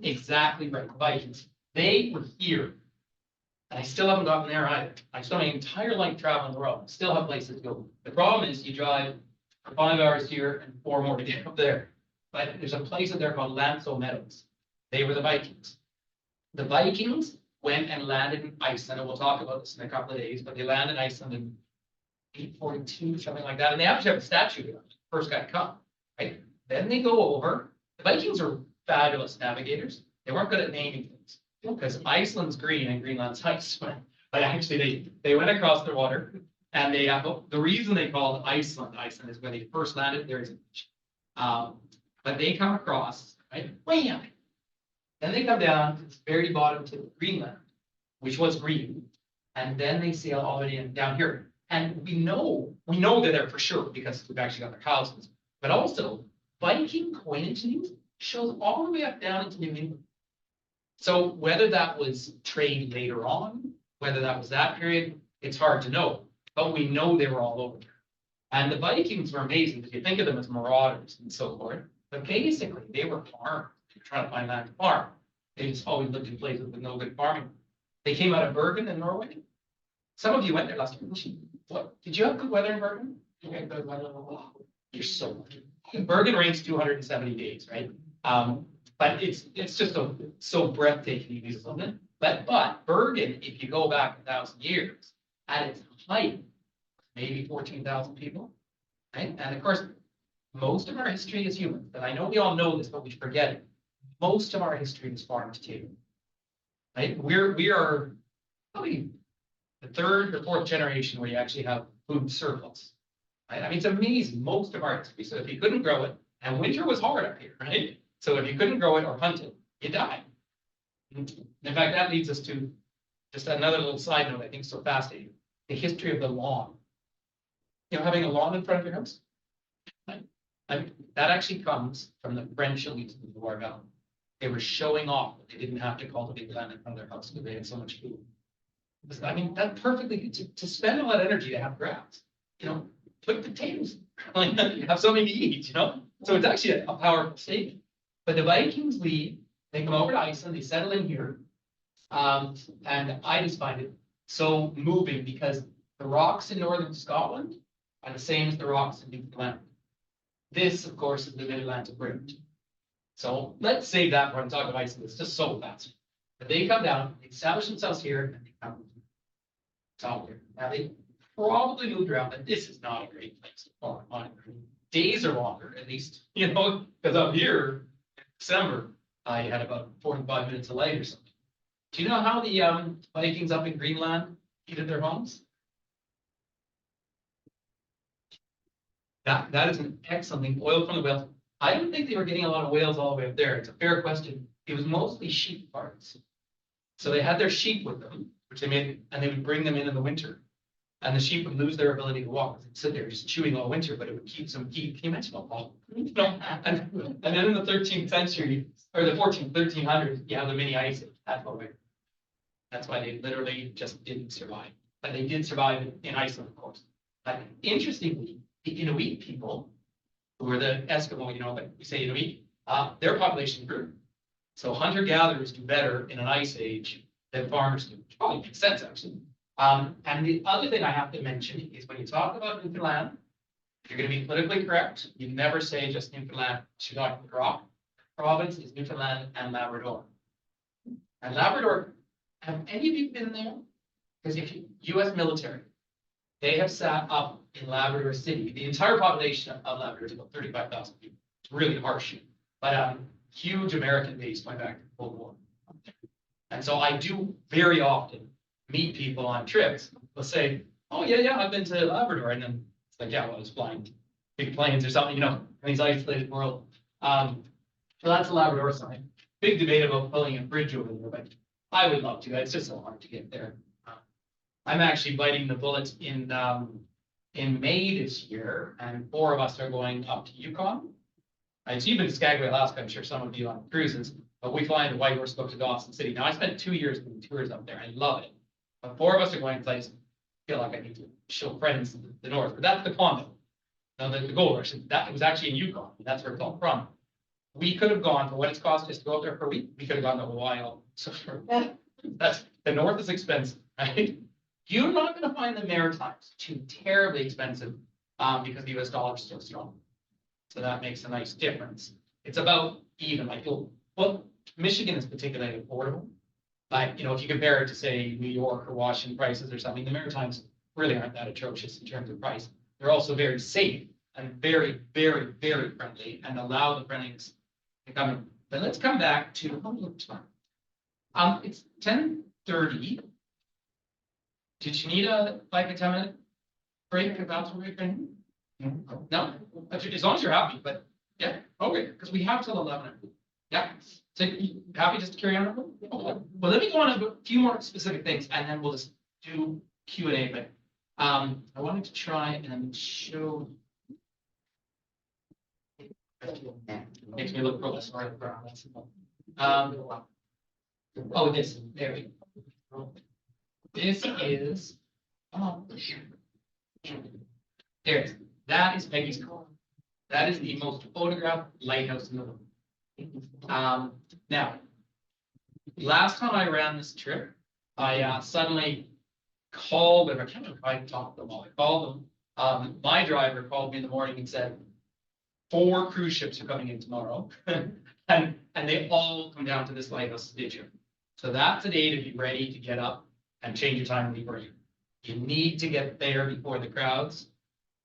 Exactly right, Vikings. They were here. And I still haven't gotten there either. I spent my entire life traveling the world. Still have places to go. The problem is you drive for 5 hours here and 4 more to get up there. But there's a place up there called Lanso Meadows. They were the Vikings. The Vikings went and landed in Iceland, and we'll talk about this in a couple of days, but they landed in Iceland in 842, something like that. And they actually have a statue here, first guy to come, right? Then they go over. The Vikings are fabulous navigators. They weren't good at naming things because Iceland's green and Greenland's ice. But actually, they went across the water, and the reason they called Iceland is when they first landed. There is a beach, but they come across right way up. Then they come down to the very bottom to Greenland, which was green, and then they sail all the way down here. And we know they're there for sure because we've actually got their houses. But also, Viking coinage news shows all the way up down into New England. So whether that was trade later on, whether that was that period, it's hard to know. But we know they were all over there. And the Vikings were amazing because you think of them as marauders and so forth. But basically, they were farmers. They were trying to find land to farm. They just always lived in places with no good farming. They came out of Bergen in Norway. Some of you went there last year. What? Did you have good weather in Bergen? You had good weather. Oh, you're so lucky. Bergen rains 270 days, right? But it's just so breathtakingly beautiful, isn't it? But Bergen, if you go back 1,000 years, at its height, maybe 14,000 people, right? And of course, most of our history is human. And I know we all know this, but we forget it. Most of our history is farm to table, right? We are probably the 3rd or 4th generation where you actually have food surplus. Right? I mean, it's amazing, most of our history. So if you couldn't grow it, and winter was hard up here, right? So if you couldn't grow it or hunt it, you died. In fact, that leads us to just another little side note I think is so fascinating. The history of the lawn. Having a lawn in front of your house. Right? That actually comes from the French elites of the Loire Valley. They were showing off that they didn't have to cultivate land in front of their house because they had so much food. I mean, that perfectly, to spend all that energy to have grass, put potatoes, have something to eat, So it's actually a powerful statement. But the Vikings leave, they come over to Iceland, they settle in here. And I just find it so moving because the rocks in northern Scotland are the same as the rocks in Newfoundland. This, of course, is the Mid-Atlantic Rim. So let's save that for talk about Iceland. It's just so fast. But they come down, they establish themselves here, and they come south here. Now they probably moved around, but this is not a great place to farm on. Days are longer, at least, because up here, in December, I had about 45 minutes of light or something. Do you know how the Vikings up in Greenland heated their homes? That is an excellent thing. Oil from the whales. I don't think they were getting a lot of whales all the way up there. It's a fair question. It was mostly sheep farms. So they had their sheep with them, which they made, and they would bring them in the winter. And the sheep would lose their ability to walk. They'd sit there just chewing all winter, but it would keep some heat. Can you imagine how long? And then in the 13th century, or the 14th, 1300s, you have the mini ice age. That's why they literally just didn't survive. But they did survive in Iceland, of course. But interestingly, the Inuit people, who are the Eskimo, but we say Inuit, their population grew. So hunter-gatherers do better in an ice age than farmers do, which probably makes sense, actually. And the other thing I have to mention is when you talk about Newfoundland, if you're going to be politically correct, you never say just Newfoundland. You're talking about the province is Newfoundland and Labrador. And Labrador, have any of you been there? Because if you, U.S. military, they have sat up in Labrador City. The entire population of Labrador is about 35,000 people. It's really harsh, but huge American base going back to World War. And so I do very often meet people on trips. They'll say, "Oh yeah, I've been to Labrador," and then it's like, "Yeah, well, I was flying big planes or something, in these isolated world." So that's a Labrador sign. Big debate about pulling a bridge over there, but I would love to. It's just so hard to get there. I'm actually biting the bullet in May this year, and 4 of us are going up to Yukon. It's even Skagway, Alaska. I'm sure some of you on cruises, but we fly into Whitehorse, go to Dawson City. Now I spent 2 years doing tours up there. I love it. But 4 of us are going places. I feel like I need to show friends in the north, but that's the condo. Now the gold rush, that was actually in Yukon. That's where it's all from. We could have gone for what it's cost us to go up there for a week. We could have gone to Hawaii. So that's the north is expensive, right? You're not going to find the Maritimes too terribly expensive because the US dollar is still strong. So that makes a nice difference. It's about even. Michigan is particularly affordable. But, if you compare it to, say, New York or Washington prices or something, the Maritimes really aren't that atrocious in terms of price. They're also very safe and very, very, very friendly and allow the friendliness to come in. But let's come back to, it's 10:30. Did you need a 10-minute break if that's what we're doing? No? As long as you're happy, but yeah, okay, because we have till 11. Yeah. So you happy just to carry on? Okay. Well, let me go on a few more specific things and then we'll just do Q&A. But I wanted to try and show. Makes me look really sorry. There we go. This is, there it is. That is Peggy's Cove. That is the most photographed lighthouse in the world. Now, last time I ran this trip, I suddenly called them. I can't remember if I talked to them all. I called them. My driver called me in the morning and said, 4 cruise ships are coming in tomorrow. and they all come down to this lighthouse station. So that's a day to be ready to get up and change your time and leave early. You need to get there before the crowds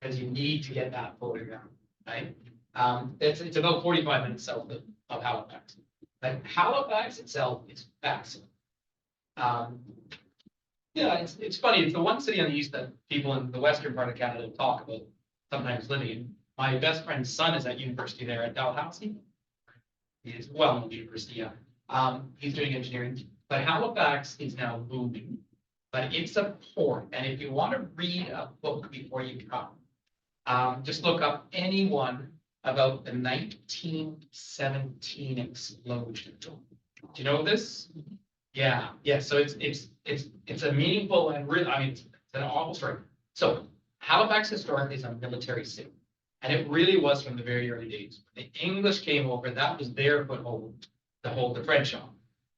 because you need to get that photograph, right? It's about 45 minutes south of Halifax. But Halifax itself is fascinating. It's funny. It's the one city on the east that people in the western part of Canada talk about sometimes living in. My best friend's son is at university there at Dalhousie. He is well-known university, yeah. He's doing engineering. But Halifax is now booming. But it's a port. And if you want to read a book before you come, just look up any one about the 1917 explosion. Do you know this? Yeah. So it's a meaningful and really, it's an awful story. So Halifax historically is a military city, and it really was from the very early days. When the English came over, that was their foothold to hold the French off,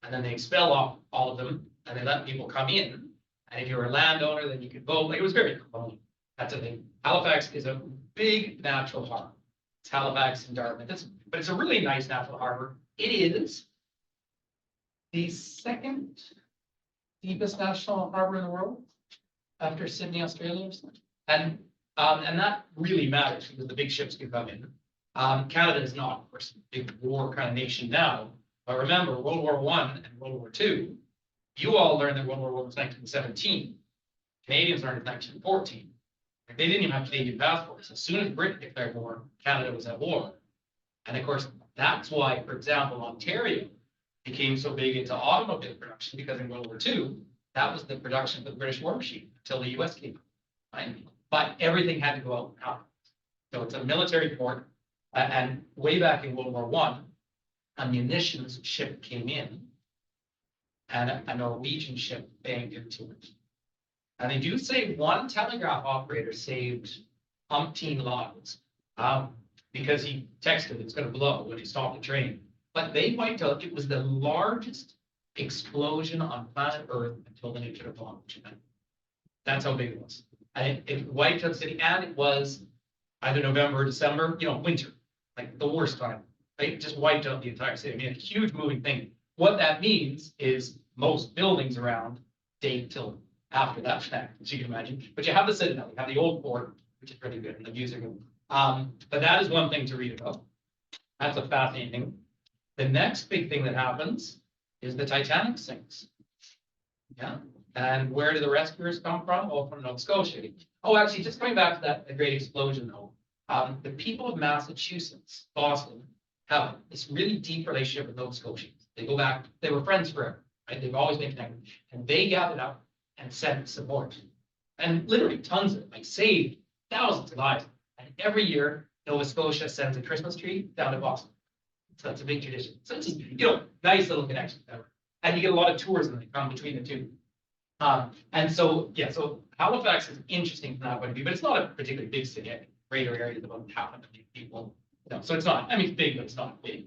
and then they expel off all of them, and they let people come in. And if you were a landowner, then you could vote. It was very colonial. That's the thing. Halifax is a big natural harbor. It's Halifax and Dartmouth. It's but it's a really nice natural harbor. It is the second deepest national harbor in the world after Sydney, Australia. And that really matters because the big ships can come in. Canada is not, of course, a big war kind of nation now. But remember, World War I and World War II, you all learned that World War I was 1917. Canadians learned it 1914. They didn't even have Canadian passports. As soon as Britain declared war, Canada was at war. And of course, that's why, for example, Ontario became so big into automobile production, because in World War II, that was the production of the British war machine until the US came, right? But everything had to go out now. So it's a military port. And way back in World War I, a munitions ship came in and a Norwegian ship banged into it. And they do say one telegraph operator saved umpteen lives because he texted it's going to blow when he stopped the train. But they wiped out, it was the largest explosion on planet Earth until the nuclear bomb. That's how big it was. And it wiped out the city, and it was either November or December, winter, like the worst time. It just wiped out the entire city. I mean, a huge moving thing. What that means is most buildings around date till after that fact, as you can imagine. But you have the Citadel, you have the old port, which is pretty good, and the views are good. But that is one thing to read about. That's a fascinating thing. The next big thing that happens is the Titanic sinks. Yeah. And where do the rescuers come from? Oh, from Nova Scotia. Oh, actually, just coming back to that, the great explosion though. The people of Massachusetts, Boston, have this really deep relationship with Nova Scotians. They go back, they were friends forever, right? They've always been connected. And they gathered up and sent support. And literally tons of it, like saved thousands of lives. And every year, Nova Scotia sends a Christmas tree down to Boston. So that's a big tradition. So it's just, nice little connection. And you get a lot of tourism that come between the two. And so, yeah, so Halifax is interesting from that point of view, but it's not a particularly big city. I think greater area is about 500,000 people. No, so it's not, it's big, but it's not big.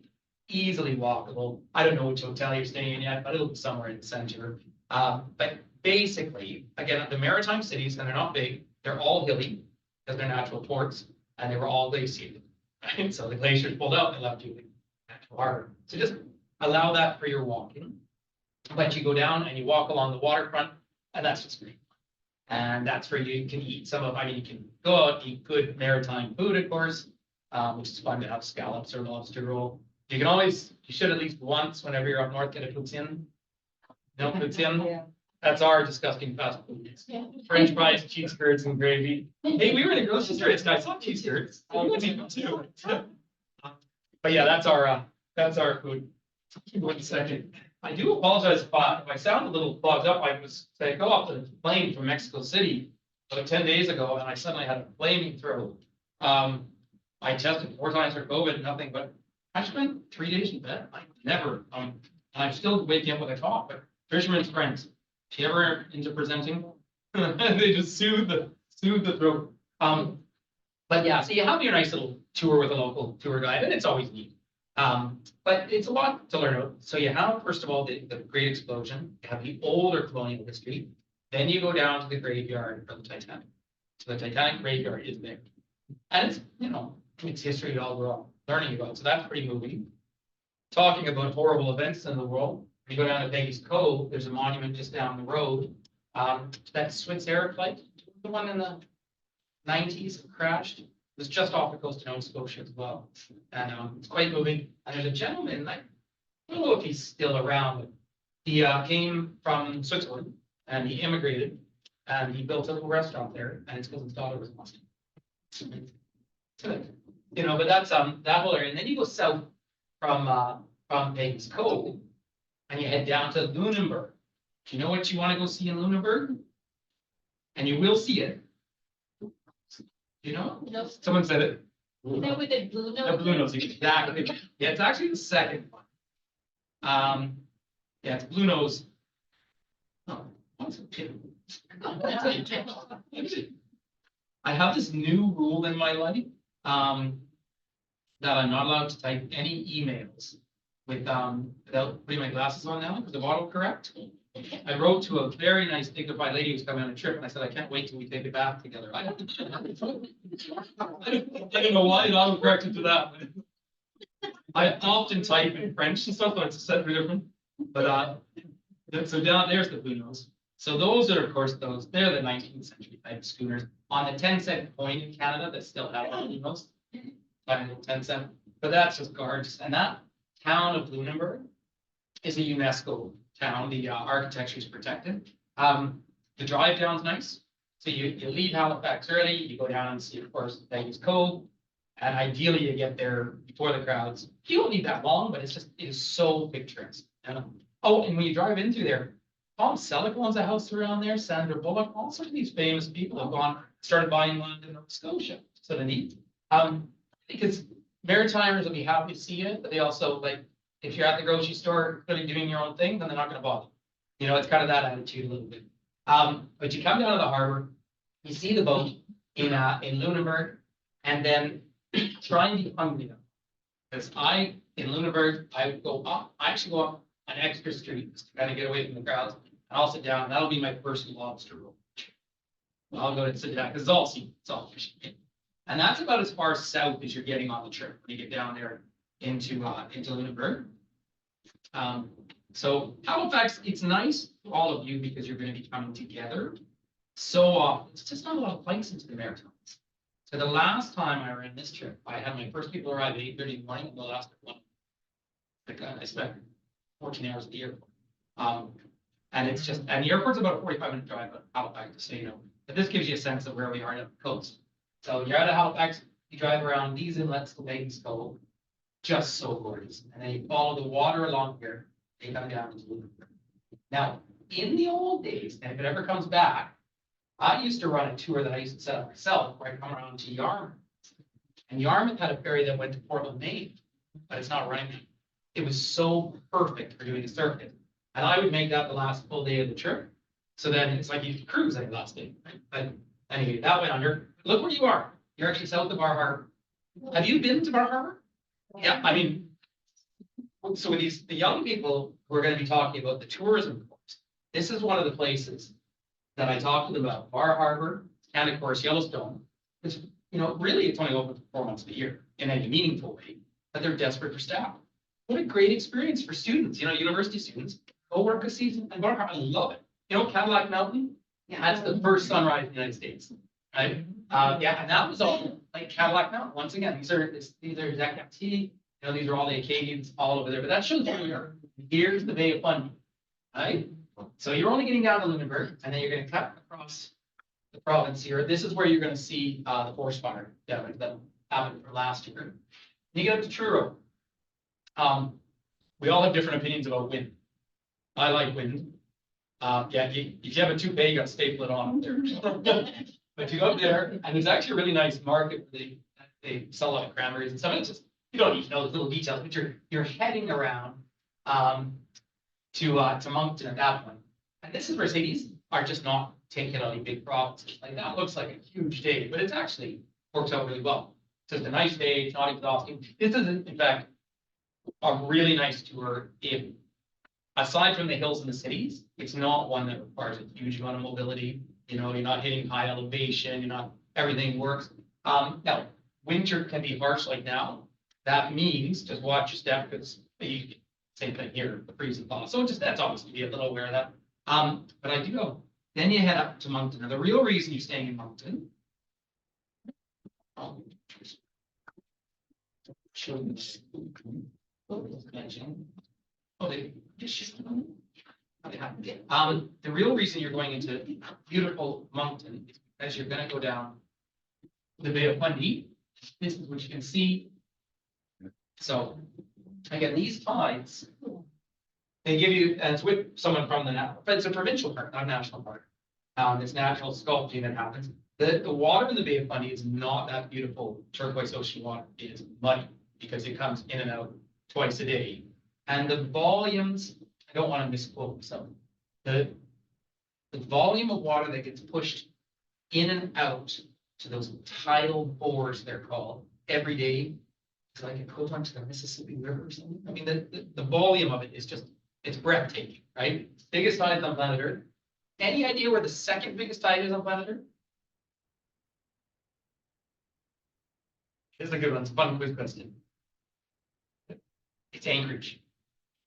Easily walkable. I don't know which hotel you're staying in yet, but it'll be somewhere in the center. But basically, again, the maritime cities, and they're not big, they're all hilly because they're natural ports, and they were all glaciated. Right? So the glaciers pulled out and left you natural harbor. So just allow that for your walking. But you go down and you walk along the waterfront, and that's just great. And that's where you can eat you can go out, eat good maritime food, of course, which is fun to have scallops or lobster roll. You should at least once, whenever you're up north, get a poutine. No poutine? Yeah. That's our disgusting fast food. French fries, cheese curds, and gravy. Hey, we were in a grocery store, I saw cheese curds. Too. But yeah, that's our food. One second. I do apologize if I sound a little clogged up. I got off the plane from Mexico City about 10 days ago, and I suddenly had a flaming throat. I tested 4 times for COVID, nothing, but I spent 3 days in bed. I never, and I'm still waking up with a cough, but fisherman's friends, if you ever into presenting, they just soothe the throat. But yeah, so you have your nice little tour with a local tour guide, and it's always neat. But it's a lot to learn about. So you have, first of all, the Great Explosion, you have the older colonial history, then you go down to the graveyard for the Titanic. So the Titanic graveyard is there. And it's, it's history all we're all learning about. So that's pretty moving. Talking about horrible events in the world, when you go down to Vegas Cove, there's a monument just down the road. That Swiss Air flight, the one in the 90s crashed. It was just off the coast of Nova Scotia as well. And it's quite moving. And there's a gentleman, I don't know if he's still around, but he came from Switzerland and he immigrated and he built a little restaurant there, and it's because his daughter was Muslim. But that's that whole area. And then you go south from Vegas Cove and you head down to Lunenburg. Do you know what you want to go see in Lunenburg? And you will see it. No. Someone said it. Is that with the blue The note? Blue Nose, exactly. Yeah, it's actually the second one. Yeah, it's Blue Nose. Oh, what's it? I have this new rule in my life that I'm not allowed to type any emails without putting my glasses on now because of autocorrect. I wrote to a very nice dignified lady who's coming on a trip, and I said, I can't wait till we take a bath together. I don't know why it autocorrected to that. I often type in French and stuff, but it's slightly different. But so down there's the Bluenose. So those are, of course, they're the 19th century type schooners. On the 10-cent coin in Canada that still have Bluenose, 10 cent. But that's just gorgeous. And that town of Lunenburg is a UNESCO town. The architecture is protected. The drive down's nice. So you leave Halifax early, you go down and see, of course, Vegas Cove. And ideally you get there before the crowds. You don't need that long, but it is so picturesque. Oh, and when you drive in through there, Tom Selleck owns a house around there, Sandra Bullock, all sorts of these famous people have started buying land in Nova Scotia. So they need. Because Maritimers will be happy to see you, but they also like, if you're at the grocery store really doing your own thing, then they're not gonna bother. You know, it's kind of that attitude a little bit. But you come down to the harbor, you see the boat in Lunenburg, and then try and be hungry. Because in Lunenburg, I actually go up an extra street just to kind of get away from the crowds, and I'll sit down, and that'll be my first lobster roll. I'll go and sit down, because it's all fishing. And that's about as far south as you're getting on the trip when you get down there into Lunenburg. So Halifax, it's nice for all of you because you're going to be coming together. So it's just not a lot of flights into the Maritimes. So the last time I ran this trip, I had my first people arrive at 8:30 in the morning, and the last one, I spent 14 hours at the airport. And the airport's about a 45-minute drive out of Halifax, just so you know. But this gives you a sense of where we are on the coast. So you're out of Halifax, you drive around these inlets to Vegas Cove, just so gorgeous. And then you follow the water along here, and you come down to Lunenburg. Now, in the old days, and if it ever comes back, I used to run a tour that I used to set up myself, where I come around to Yarmouth. And Yarmouth had a ferry that went to Portland, Maine, but it's not running. It was so perfect for doing a circuit. And I would make that the last full day of the trip. So then it's like you could cruise every last day, right? But anyway, that went under. Look where you are. You're actually south of Bar Harbor. Have you been to Bar Harbor? Yeah, I mean, so the young people who are going to be talking about the tourism course, this is one of the places that I talked to them about. Bar Harbor, and of course Yellowstone. It's, really it's only open for 4 months of the year in a meaningful way, but they're desperate for staff. What a great experience for students, university students. Go work a season at Bar Harbor. I love it. Cadillac Mountain, that's the first sunrise in the United States, right? Yeah, and that was all like Cadillac Mountain. Once again, these are Zacatee, these are all the Acadians all over there. But that shows where we are. Here's the Bay of Fundy, right? So you're only getting down to Lunenburg, and then you're going to cut across the province here. This is where you're going to see the forest fire damage that happened from last year. And you get up to Truro. We all have different opinions about wind. I like wind. If you have a toupee, you got to staple it on up there. But you go up there, and there's actually a really nice market where they sell a lot of cranberries and stuff. It's just, you don't need to know the little details, but you're heading around to Moncton at that point. And this is where cities are just not taking on any big provinces. Like that looks like a huge day, but it actually works out really well. It's just a nice day, it's not exhausting. This is, in fact, a really nice tour. Aside from the hills and the cities, it's not one that requires a huge amount of mobility. You're not hitting high elevation, everything works. Now, winter can be harsh like now. That means just watch your step, because same thing here, the freezing thaw. So that's obviously be a little aware of that. But I do go. Then you head up to Moncton. And the real reason you're staying in Moncton. Show you this. They just shifted on it. The real reason you're going into beautiful Moncton is because you're going to go down the Bay of Fundy. This is what you can see. So again, these tides, they give you, and it's with someone from but it's a provincial park, not a national park. It's natural sculpting that happens. The water in the Bay of Fundy is not that beautiful turquoise ocean water. It is muddy because it comes in and out twice a day. And the volumes, I don't want to misquote some. The volume of water that gets pushed in and out to those tidal bores, they're called, every day, it's like equivalent to the Mississippi River or something. I mean, the volume of it is just, it's breathtaking, right? Biggest tides on planet Earth. Any idea where the second biggest tide is on planet Earth? Here's a good one. It's a fun quiz question. It's Anchorage,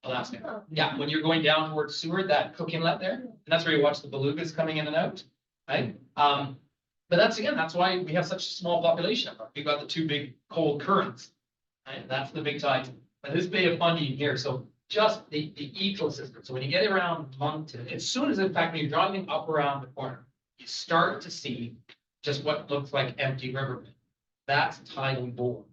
Alaska. Yeah, when you're going down towards Seward, that Cook Inlet there, and that's where you watch the belugas coming in and out, right? But that's why we have such a small population. We've got the two big cold currents, right? That's the big tide. But this Bay of Fundy here, so just the ecosystem. So when you get around Moncton, as soon as, in fact, when you're driving up around the corner, you start to see just what looks like empty riverbed. That's tidal bore.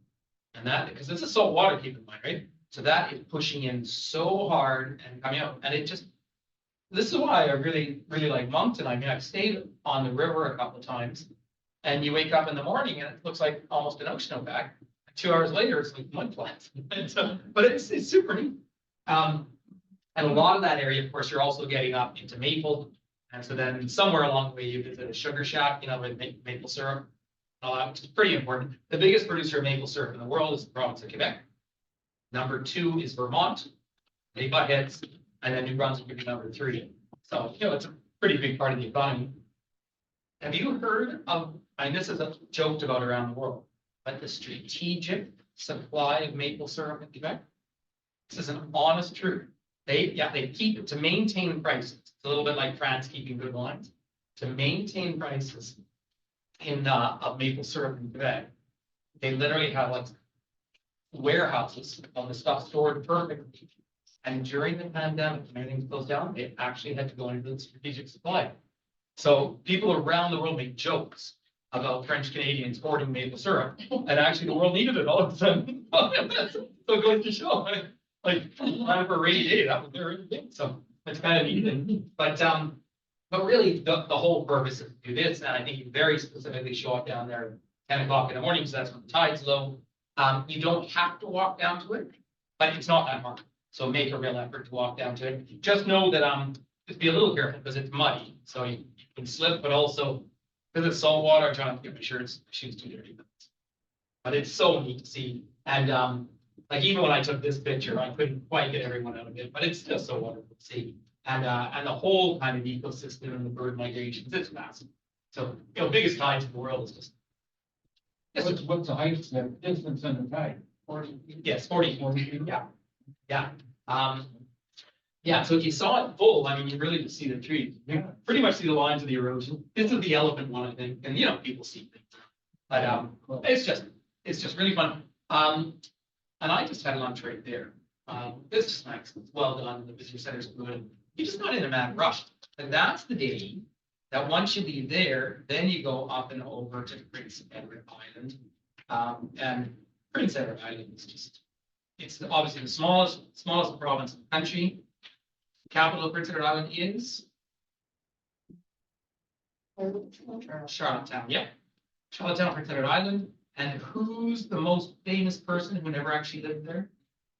And that, because it's a salt water, keep in mind, right? So that is pushing in so hard and coming out. And it just, this is why I really, really like Moncton. I mean, I've stayed on the river a couple of times, and you wake up in the morning and it looks like almost an ocean out back. 2 hours later, it's like mud flats. But it's super neat. And a lot of that area, of course, you're also getting up into maple. And so then somewhere along the way, you visit a sugar shack, you know, with maple syrup. Which is pretty important. The biggest producer of maple syrup in the world is the province of Quebec. Number 2 is Vermont. They butt heads. And then New Brunswick would be number 3. So, you know, it's a pretty big part of the economy. Have you heard of, and this is joked about around the world, but the strategic supply of maple syrup in Quebec? This is an honest truth. They keep it to maintain prices. It's a little bit like France keeping good wines. To maintain prices of maple syrup in Quebec, they literally have like warehouses on the stuff stored perfectly. And during the pandemic, when everything closed down, they actually had to go into the strategic supply. So people around the world make jokes about French Canadians hoarding maple syrup, and actually the world needed it all of a sudden. So it goes to show, like plan for a rainy day, that was very big. So it's kind of neat. But really, the whole purpose is to do this, and I think you very specifically show up down there at 10 o'clock in the morning, because that's when the tide's low. You don't have to walk down to it, but it's not that hard. So make a real effort to walk down to it. Just know that just be a little careful because it's muddy, so you can slip, but also because it's salt water, I'm trying to get my shoes too dirty. But it's so neat to see, and like even when I took this picture, I couldn't quite get everyone out of it, but it's just so wonderful to see. And the whole kind of ecosystem and the bird migrations, it's massive. So, you know, biggest tides in the world is just. What's the height, the distance and the tide? 40. Yes, 40. Yeah. Yeah. Yeah, so if you saw it full, I mean, you really just see the trees. You pretty much see the lines of the erosion. This is the elephant one, I think, and you know, people see things. But it's just really fun. And I just had lunch right there. This is nice. It's well done. The visitor center's good. You're just not in a mad rush. And that's the day that once you leave there, then you go up and over to Prince Edward Island. And Prince Edward Island is just, it's obviously the smallest province in the country. The capital of Prince Edward Island is Charlottetown. Yeah, Charlottetown, Prince Edward Island. And who's the most famous person who never actually lived there?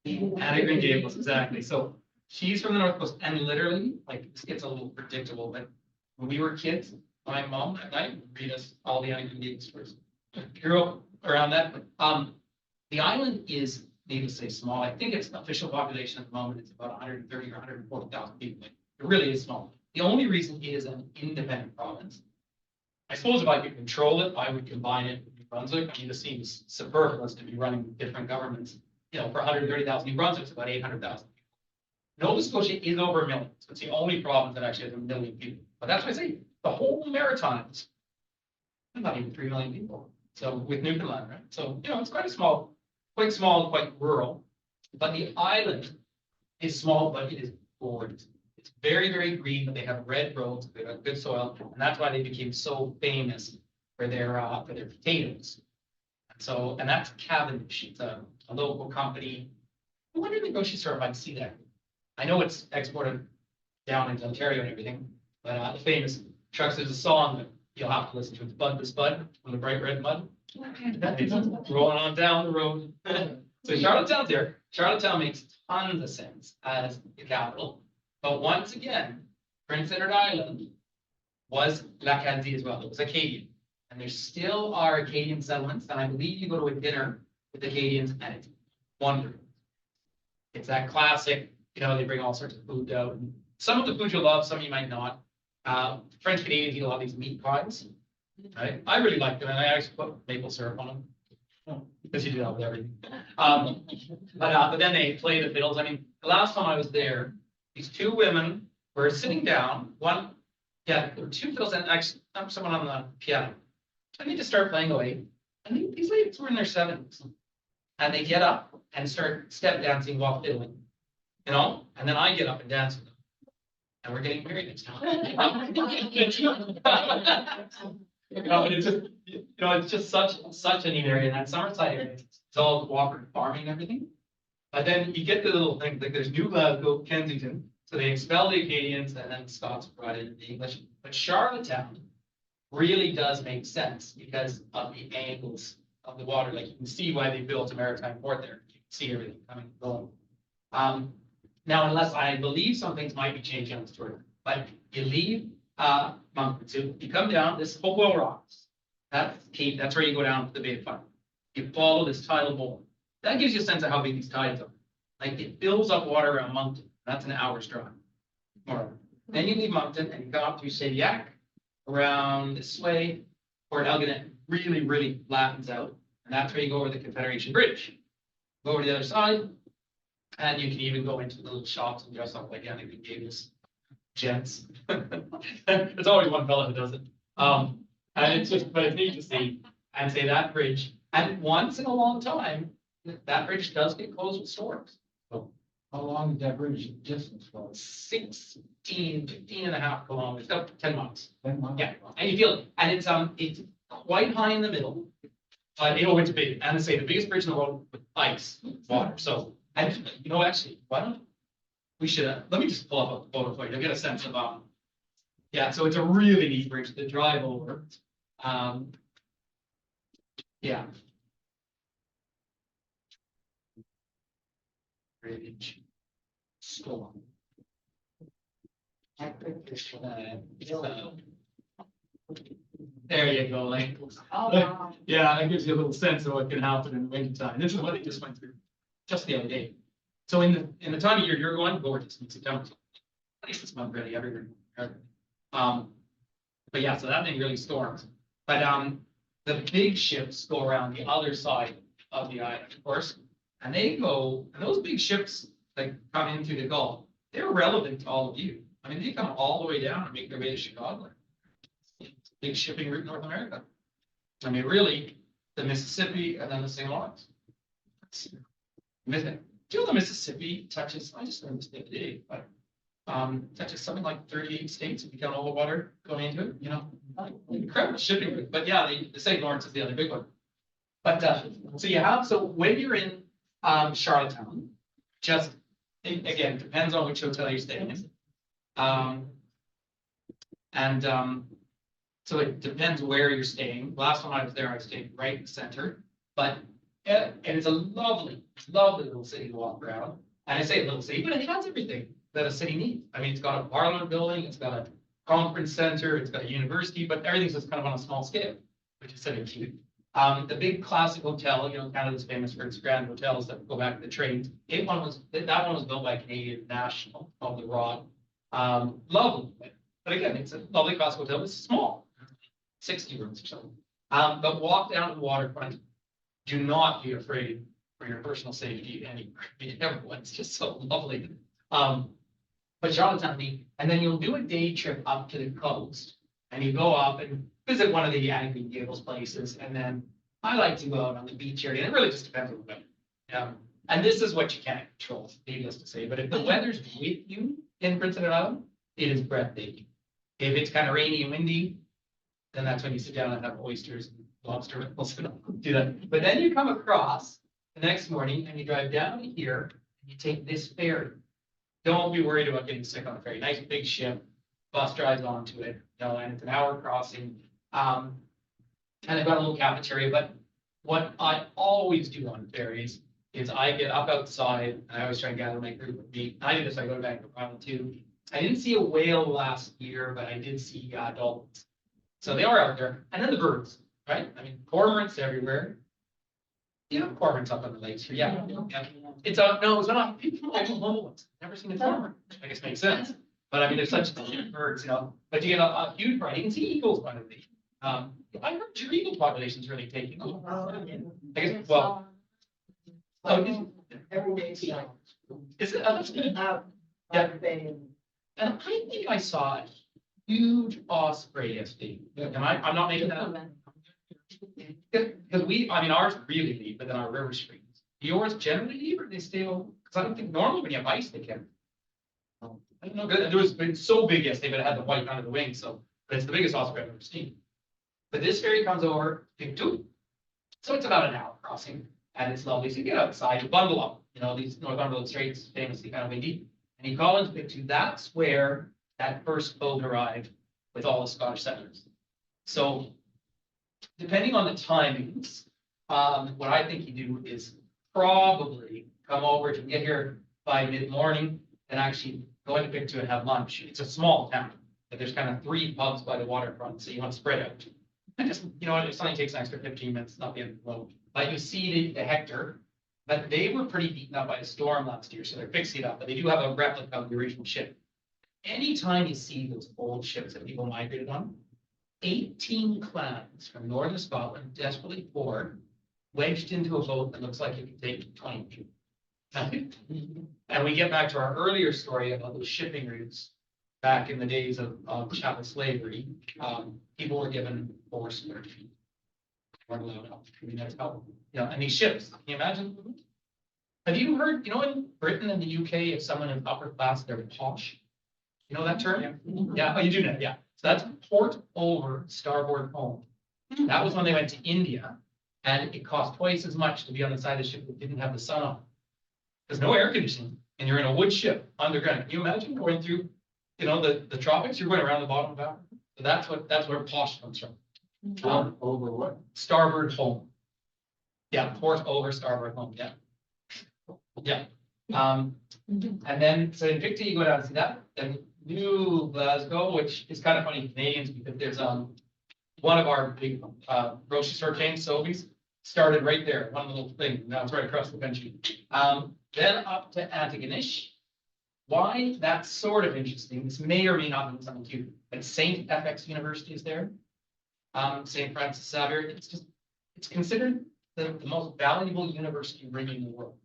Anna Green Gables, exactly. So she's from the North Coast, and literally, like, this gets a little predictable, but when we were kids, my mom at night would read us all the Anna Green Gables stories. Grew up around that. The island is, needless to say, small. I think its official population at the moment is about 130 or 140,000 people. It really is small. The only reason it is an independent province. I suppose if I could control it, I would combine it with New Brunswick. I mean, this seems superfluous to be running different governments. You know, for 130,000, New Brunswick's about 800,000. Nova Scotia is over 1 million, so it's the only province that actually has 1 million people. But that's why I say the whole Maritimes, not even 3 million people. So with Newfoundland, right? So, you know, it's quite small, quite rural. But the island is small, but it is gorgeous. It's very, very green, but they have red roads, they have good soil, and that's why they became so famous for their potatoes. And that's Cavendish. It's a local company. When did the grocery store if I can see that? I know it's exported down into Ontario and everything, but the famous trucks, there's a song that you'll have to listen to. It's Bud This Bud from the Bright Red Mud. It's rolling on down the road. So Charlottetown's there. Charlottetown makes tons of sense as the capital. But once again, Prince Edward Island was l'Acadie as well. It was Acadian. And there still are Acadian settlements. And I believe you go to a dinner with Acadians and it's wonderful. It's that classic, you know, they bring all sorts of food out. And some of the food you'll love, some you might not. French Canadians eat a lot of these meat pies. Right? I really like them, and I actually put maple syrup on them. because you do that with everything. But then they play the fiddles. I mean, the last time I was there, these two women were sitting down, there were two fiddles and actually someone on the piano. And they just start playing away. And these ladies were in their 70s. And they get up and start step dancing while fiddling. You know? And then I get up and dance with them. And we're getting married next time. It's just such a neat area. And that Summerside area, it's all cooperative farming and everything. But then you get the little things like there's New Glasgow, Kensington. So they expel the Acadians and then the Scots brought in the English. But Charlottetown really does make sense because of the angles of the water. Like you can see why they built a maritime port there. You can see everything coming and going. Now, unless I believe some things might be changing on the story, but you leave Moncton, so you come down this Hopewell Rocks. That's Cape. That's where you go down to the Bay of Fundy. You follow this tidal bowl. That gives you a sense of how big these tides are. Like it fills up water around Moncton. That's an hour's drive. More. Then you leave Moncton and you come up through Sadiac, around this way, Port Elgin really, really flattens out. And that's where you go over the Confederation Bridge. Go over to the other side, and you can even go into the little shops and dress up like Andy gave us gents. There's always one fella who does it. And it's just, but it's neat to see and say that bridge. And once in a long time, that bridge does get closed with storms. How long is that bridge distance for? 15 and a half kilometers, about 10 miles. 10 miles? Yeah, and you feel it. And it's quite high in the middle. But it's big. And I say the biggest bridge in the world with ice, water. So, and actually, why don't we should, let me just pull up a photo for you. You'll get a sense of, yeah, so it's a really neat bridge to drive over. Yeah. Bridge. Storm. There you go, like, Oh, wow. yeah, that gives you a little sense of what can happen in the winter time. This is what they just went through just the other day. So in the time of year you're going, gorgeous in September. At least this month really everywhere. But yeah, so that thing really storms. But the big ships go around the other side of the island, of course, and those big ships that come into the Gulf, they're relevant to all of you. I mean, they come all the way down and make their way to Chicago. Big shipping route in North America. I mean, really, the Mississippi and then the St. Lawrence. Do you know the Mississippi touches, I just learned this the other day, but touches something like 38 states if you count all the water going into it, incredible shipping route. But yeah, the St. Lawrence is the other big one. But so when you're in Charlottetown, just again, depends on which hotel you're staying in. So it depends where you're staying. Last time I was there, I stayed right in the center. But and it's a lovely, lovely little city to walk around. And I say little city, but it has everything that a city needs. I mean, it's got a parliament building, it's got a conference center, it's got a university, but everything's just kind of on a small scale, which is sort of cute. The big classic hotel, Canada's famous for its grand hotels that go back to the trains. That one was built by Canadian National, called the Rod. Lovely. But again, it's a lovely classic hotel. It's small, 60 rooms or something. But walk down to the waterfront. Do not be afraid for your personal safety anywhere. It's just so lovely. But Charlottetown, and then you'll do a day trip up to the coast, and you go up and visit one of the Annie Gables places, and then I like to go out on the beach area. And it really just depends on the weather. And this is what you can't control, needless to say. But if the weather's with you in Prince Edward Island, it is breathtaking. If it's kind of rainy and windy, then that's when you sit down and have oysters and lobster rolls and do that. But then you come across the next morning and you drive down here and you take this ferry. Don't be worried about getting sick on the ferry. Nice big ship, bus drives onto it, and it's an hour crossing. And they've got a little cafeteria. But what I always do on ferries is I get up outside and I always try and gather my group of meat. I do this, I go to Vancouver Island too. I didn't see a whale last year, but I did see dolphins. So they are out there. And then the birds, right? I mean, cormorants everywhere. You have cormorants up on the lakes here. Yeah. It's no, it's not. People like little ones. Never seen a cormorant. I guess makes sense. But I mean, they're such cute birds, But you get a huge variety. You can see eagles by the way. I heard your eagle population's really taking off. Oh, I guess, well, oh, every day. is it, that's good. Yeah. And I think I saw a huge osprey yesterday. I'm not making that up. Because I mean, ours really deep, but then our river streams. Yours generally deep, or they stay over? Because I don't think normally when you have ice, they can. I don't know, it was it's so big yesterday, but it had the white under the wing, so, but it's the biggest osprey I've ever seen. But this ferry comes over Big Two. So it's about an hour crossing, and it's lovely. So you get outside, you bundle up, these Northumberland Straits famously kind of windy. And you call into Big Two, that's where that first boat arrived with all the Scottish settlers. So depending on the timings, what I think you do is probably come over to get here by mid-morning and actually go into Big Two and have lunch. It's a small town, but there's kind of 3 pubs by the waterfront, so you want to spread out. And just, if something takes an extra 15 minutes, not the end of the world. But you see the Hector, but they were pretty beaten up by a storm last year, so they're fixing it up. But they do have a replica of the original ship. Anytime you see those old ships that people migrated on, 18 clans from northern Scotland, desperately poor, wedged into a boat that looks like it could take 20 people. And we get back to our earlier story about those shipping routes. Back in the days of chattel slavery, people were given 4 square feet. Weren't allowed out. I mean, that's how, and these ships, can you imagine? Have you heard, in Britain and the UK, if someone is upper class, they're posh? You know that term? Yeah, oh, you do know, yeah. So that's port over, starboard home. That was when they went to India, and it cost twice as much to be on the side of the ship that didn't have the sun on. There's no air conditioning, and you're in a wood ship underground. Can you imagine going through, the tropics? You're going around the bottom of Africa. So that's where posh comes from. Over what? Starboard home. Yeah, port over, starboard home. Yeah. Yeah. And then so in Pictou, you go down and see that. Then New Glasgow, which is kind of funny Canadians because there's one of our big grocery store chains, Sobeys, started right there, one little thing. Now it's right across the country. Then up to Antigonish. Why? That's sort of interesting. This may or may not mean something to you, but St. FX University is there. St. Francis Xavier. It's considered the most valuable university ring in the world.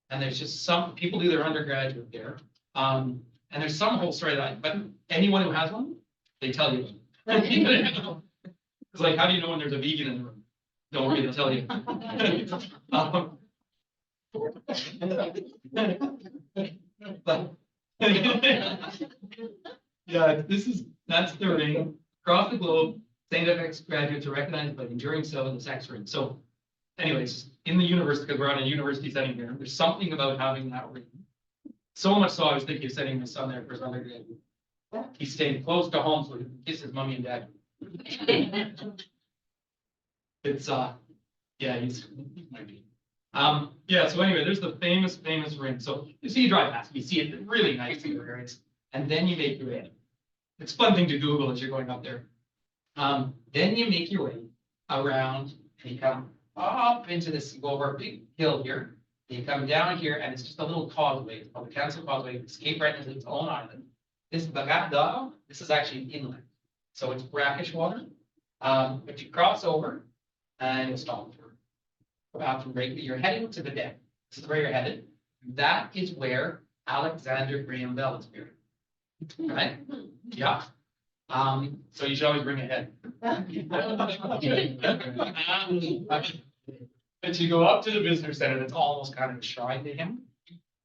And there's just some people do their undergraduate there. And there's some whole story that, but anyone who has one, they tell you. It's like, how do you know when there's a vegan in the room? Don't worry, they'll tell you. But, yeah, that's the ring. Across the globe, St. FX graduates are recognized by enduring so in the sex ring. So, anyways, in the university, because we're on a university setting here, there's something about having that ring. So much so, I was thinking of sending my son there for his undergrad. He's staying close to home so he can kiss his mommy and dad. It's yeah, he might be. Yeah, so anyway, there's the famous ring. So you see you drive past, you see it really nice in your areas, and then you make your way. It's a fun thing to Google as you're going up there. Then you make your way around and you come up into this, you go over a big hill here, and you come down here, and it's just a little causeway. It's called the Council Causeway. It's Cape Breton is its own island. This Bagat d'Or, this is actually inland. So it's brackish water. But you cross over and you stop for bathroom break. You're heading to the deck. This is where you're headed. That is where Alexander Graham Bell is buried. Right? Yeah. So you should always bring a head. But you go up to the visitor center, that's almost kind of a shrine to him.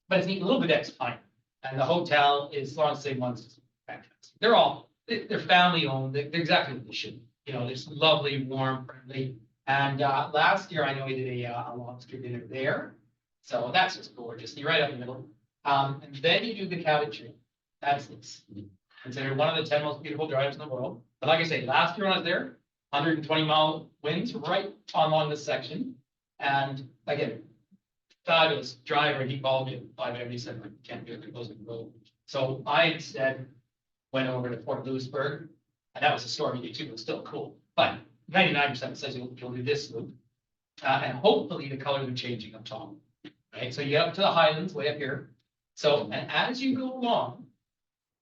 But it's neat, a little bit X fine. And the hotel is Long Same Ones. Fantastic. They're family owned. They're exactly what they should. They're just lovely, warm, friendly. And last year I know we did a lobster dinner there. So that's just gorgeous. You're right up in the middle. And then you do the Cabot Tree. That's considered one of the 10 most beautiful drives in the world. But like I say, last year when I was there, 120-mile winds right along this section. And again, fabulous driver. He called me at 5 a.m. He said, I can't do it, it goes in the road. So I instead went over to Fort Louisburg, and that was a stormy day too, but still cool. But 99% says you'll do this loop. And hopefully the colors are changing up top. Right? So you get up to the Highlands way up here. So, and as you go along,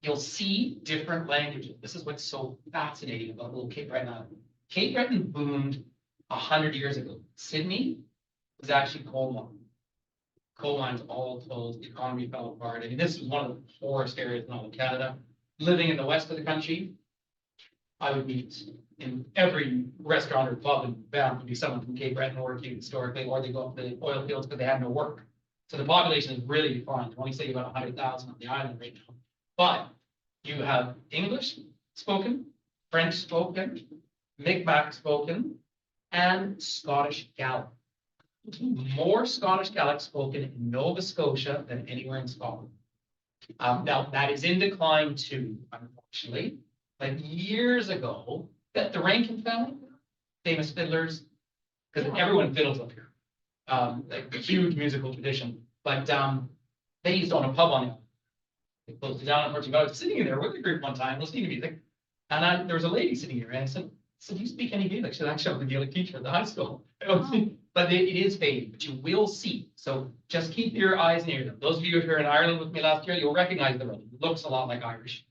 you'll see different languages. This is what's so fascinating about little Cape Breton Island. Cape Breton boomed 100 years ago. Sydney was actually coal mine. Coal mines all closed, the economy fell apart. I mean, this was one of the poorest areas in all of Canada. Living in the west of the country, I would meet in every restaurant or pub and bound would be someone from Cape Breton working historically, or they go up to the oil fields because they had no work. So the population is really defined. Only say about 100,000 on the island right now. But you have English spoken, French spoken, Mi'kmaq spoken, and Scottish Gaelic. More Scottish Gaelic spoken in Nova Scotia than anywhere in Scotland. Now, that is in decline too, unfortunately. But years ago, the Rankin family, famous fiddlers, because everyone fiddles up here. Like a huge musical tradition. But they used to own a pub on it. They closed it down, unfortunately. But I was sitting in there with a group one time listening to music. And there was a lady sitting here, and I said, do you speak any Gaelic? She said, actually, I'm a Gaelic teacher at the high school. But it is fading, but you will see. So just keep your eyes near them. Those of you who were in Ireland with me last year, you'll recognize the rhythm. It looks a lot like Irish,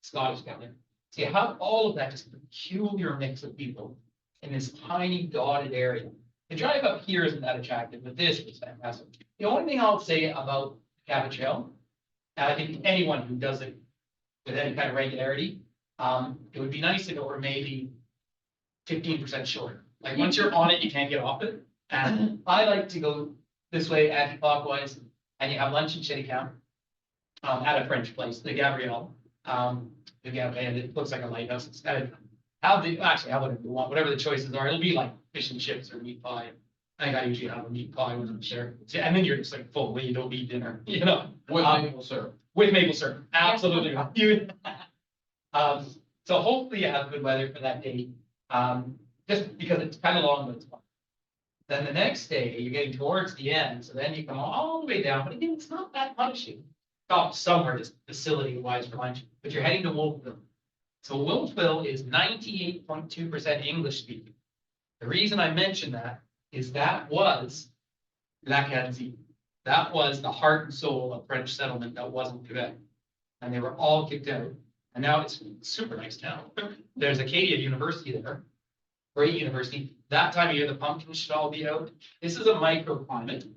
Scottish Gaelic. So you have all of that just peculiar mix of people in this tiny dotted area. The drive up here isn't that attractive, but this is fantastic. The only thing I'll say about Cabot Trail, and I think anyone who does it with any kind of regularity, it would be nice if it were maybe 15% shorter. Like once you're on it, you can't get off it. And I like to go this way anti-clockwise, and you have lunch in Chitty Camp at a French place, the Gabrielle. And it looks like a lighthouse. It's kind of have whatever you want, whatever the choices are. It'll be like fish and chips or meat pie. I think I usually have a meat pie when I'm there. And then you're just like full when you don't eat dinner, you know. With maple syrup. With maple syrup, absolutely. So hopefully you have good weather for that day. Just because it's kind of long, but it's fun. Then the next day, you're getting towards the end, so then you come all the way down, but again, it's not that punishing. Stop somewhere just facility-wise for lunch, but you're heading to Wolfville. So Wolfville is 98.2% English speaking. The reason I mention that is that was Lac-Annecy. That was the heart and soul of French settlement that wasn't Quebec. And they were all kicked out. And now it's super nice town. There's Acadia University there. Great university. That time of year, the pumpkins should all be out. This is a microclimate,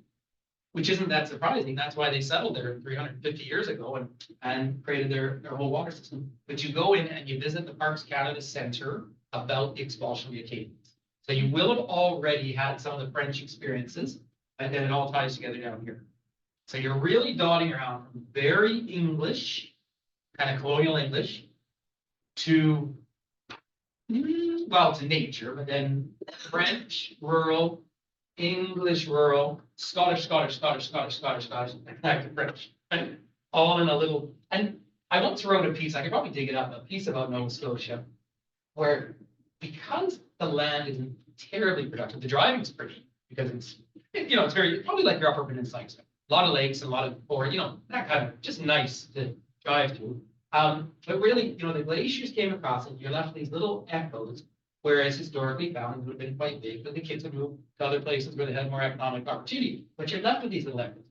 which isn't that surprising. That's why they settled there 350 years ago and created their whole water system. But you go in and you visit the Parks Canada Center about the expulsion of the Acadians. So you will have already had some of the French experiences, and then it all ties together down here. So you're really dotting around from very English, kind of colonial English, to to nature, but then French, rural, English, rural, Scottish, back to French, and all in a little. And I once wrote a piece, I could probably dig it up, a piece about Nova Scotia, where because the land isn't terribly productive, the driving's pretty, because it's very, probably like your Upper Peninsula, a lot of lakes and a lot of, that kind of, just nice to drive to. But really, the glaciers came across and you're left with these little echoes, whereas historically found would have been quite big, but the kids would move to other places where they had more economic opportunity. But you're left with these little echoes.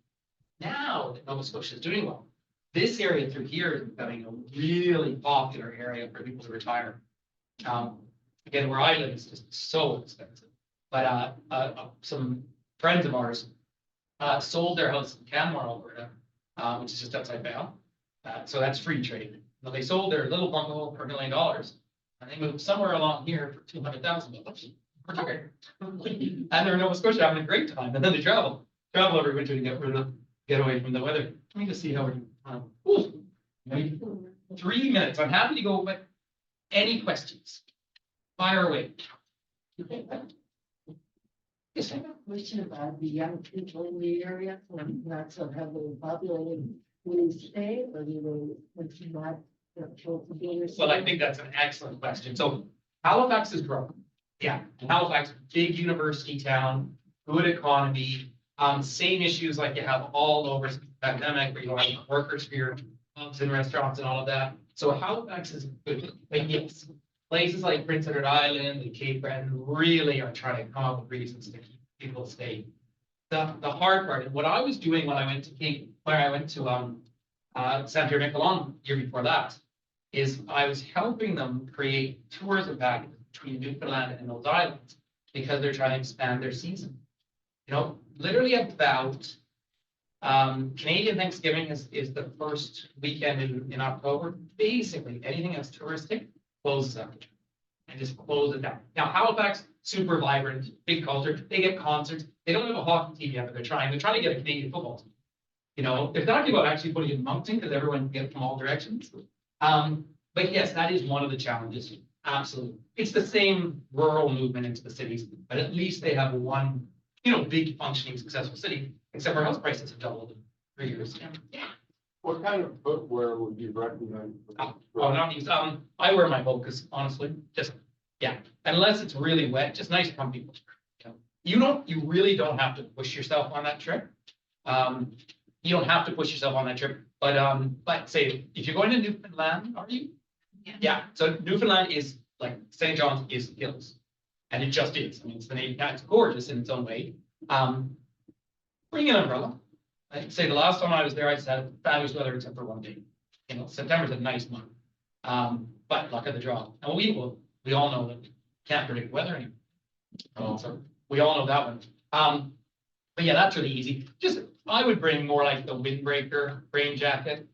Now that Nova Scotia is doing well, this area through here is becoming a really popular area for people to retire. Again, where I live is just so expensive. But some friends of ours sold their house in Canmore, Alberta, which is just outside Banff. So that's free trade. Well, they sold their little bungalow for $1 million, and they moved somewhere along here for $200,000. And they're in Nova Scotia having a great time, and then they travel every winter to get away from the weather. Let me just see how we're doing. 3 minutes. I'm happy to go, but any questions? Fire away. Yes, I have a question about the young people in the area, not so heavily populated. Will they stay or do they not? Well, I think that's an excellent question. So Halifax is growing. Yeah, Halifax, big university town, good economy, same issues like you have all over the pandemic, where you have workers here, pubs and restaurants and all of that. So Halifax is good. But yes, places like Prince Edward Island and Cape Breton really are trying to come up with reasons to keep people staying. The hard part, and what I was doing when I went to Center Miquelon, year before that, is I was helping them create tourism packages between Newfoundland and those islands because they're trying to expand their season. You know, literally about Canadian Thanksgiving is the first weekend in October. Basically, anything that's touristic closes up and just closes down. Now, Halifax, super vibrant, big culture. They get concerts. They don't have a hockey team yet, but they're trying. They're trying to get a Canadian football team. You know, they're talking about actually putting it in Moncton because everyone can get from all directions. But yes, that is one of the challenges. Absolutely. It's the same rural movement into the cities, but at least they have one, you know, big functioning successful city, except for house prices have doubled in 3 years. What kind of footwear would you recommend? Oh, not these, I wear my Hokas, honestly, just, yeah, unless it's really wet, just nice comfy. You really don't have to push yourself on that trip. You don't have to push yourself on that trip, but say, if you're going to Newfoundland, are you? Yeah, so Newfoundland is like, St. John's is hills, and it just is, I mean, it's gorgeous in its own way. Bring an umbrella. I'd say the last time I was there, I just had fabulous weather except for one day. You know, September's a nice month. But luck of the draw. And we all know that we can't predict weather anymore. So we all know that one. But yeah, that's really easy. Just, I would bring more like the windbreaker rain jacket.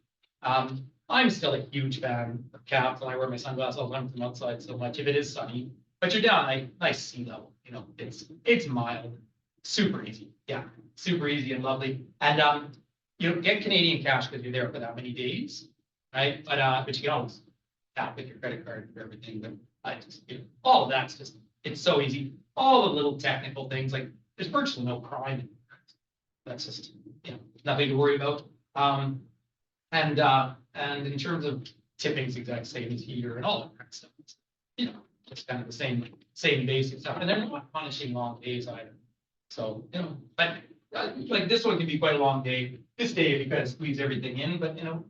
I'm still a huge fan of caps, and I wear my sunglasses all the time from outside so much if it is sunny. But you're down like nice sea level, you know, it's mild, super easy. Yeah, super easy and lovely. And you know, get Canadian cash because you're there for that many days, right? But you can always tap with your credit card for everything. But I just, you know, all of that's just, it's so easy. All the little technical things, like there's virtually no crime. That's just, you know, nothing to worry about. And in terms of tipping, it's the exact same as here and all that kind of stuff. You know, it's kind of the same basic stuff. And they're not punishing long days either. So, you know, but like this one can be quite a long day. This day, you gotta squeeze everything in, but you know,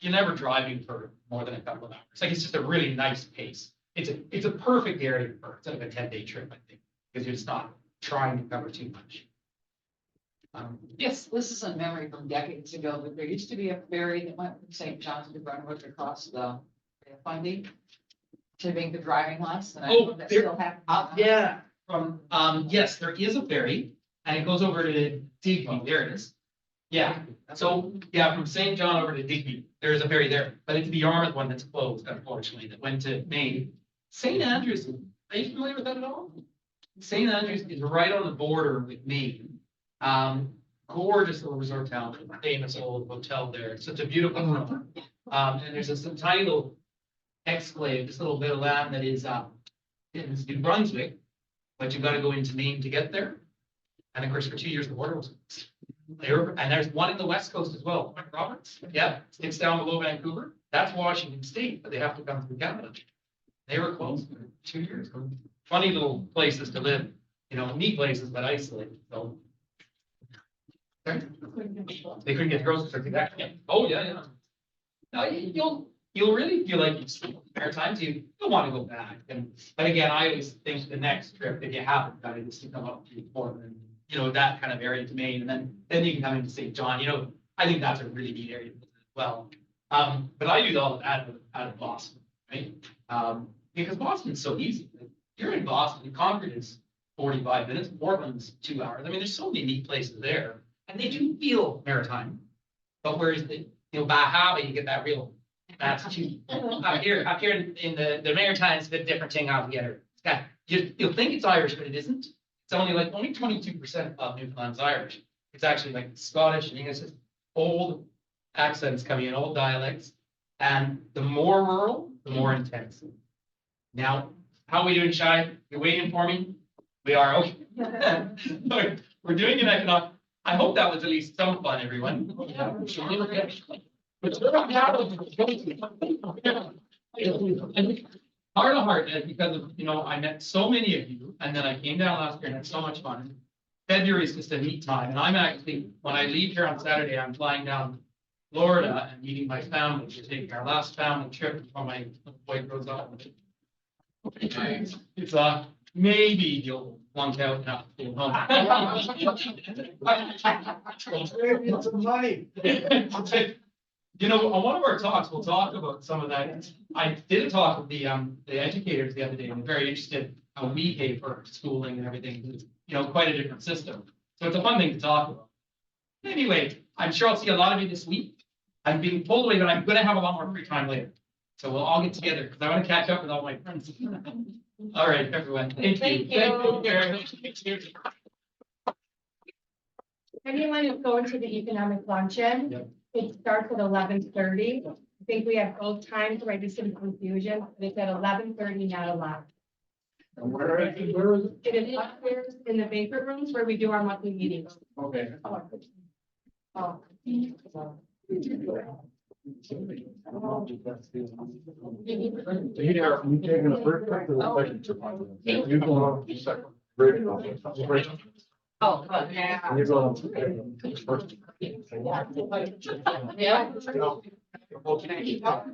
you're never driving for more than a couple of hours. Like it's just a really nice pace. It's a perfect area for sort of a 10-day trip, I think, because you're just not trying to cover too much. Yes, this is a memory from decades ago, but there used to be a ferry that went from St. John's to Brunswick across the funding to make the driving less. And I Oh, know that there- still happens. Yeah, from, yes, there is a ferry and it goes over to Digby. There it is. Yeah, so, yeah, from St. John over to Digby, there is a ferry there, but it's the Yarmouth one that's closed, unfortunately, that went to Maine. St. Andrews, are you familiar with that at all? St. Andrews is right on the border with Maine. Gorgeous little resort town, famous old hotel there. It's such a beautiful town. And there's a tiny little exclave, this little bit of land that is in New Brunswick, but you got to go into Maine to get there. And of course, for 2 years, the border was closed. And there's one in the West Coast as well, Point Roberts. Yeah, it's down below Vancouver. That's Washington State, but they have to come through Canada. They were closed for 2 years. Funny little places to live, you know, neat places, but isolated. So. Sorry? They couldn't get groceries. Exactly. Oh, yeah. No, you'll really feel like you've Maritimes, you'll want to go back. But again, I always think the next trip, if you haven't done it, is to come up to Portland, you know, that kind of area to Maine, and then you can come into St. John. You know, I think that's a really neat area as well. But I do all of that out of Boston, right? Because Boston's so easy. You're in Boston, Concord is 45 minutes, Portland's 2 hours. I mean, there's so many neat places there. And they do feel maritime, but whereas Bahama, you get that real, that's too, up here in the Maritimes, a bit different thing altogether. You'll think it's Irish, but it isn't. It's only 22% of Newfoundland's Irish. It's actually like Scottish and English, old accents coming in, old dialects. And the more rural, the more intense. Now, how are we doing, Shai? You're waiting for me? We are, okay. We're doing an economic. I hope that was at least some fun, everyone. Heart of heart, because of, I met so many of you, and then I came down last year and had so much fun. February is just a neat time, and I'm actually, when I leave here on Saturday, I'm flying down to Florida and meeting my family. We're taking our last family trip before my boy grows up. It's maybe you'll flunk out enough to go home. It's money. You know, on one of our talks, we'll talk about some of that. I did a talk with the educators the other day, and they're very interested how we pay for schooling and everything. It's, you know, quite a different system. So it's a fun thing to talk about. Anyway, I'm sure I'll see a lot of you this week. I'm being pulled away, but I'm gonna have a lot more free time later. So we'll all get together, because I want to catch up with all my friends. All right, everyone, thank you. Thank you. Anyone who's going to the economic luncheon, Yep. it starts at 11:30. I think we have both times, there might be some confusion. It's at 11:30, not 11. And where is it? It is upstairs in the banquet rooms where we do our monthly meetings. Okay. Oh. Peter, you taking a first trip to the second? You going on the second? Great. Oh, yeah. You're going on first. Yeah.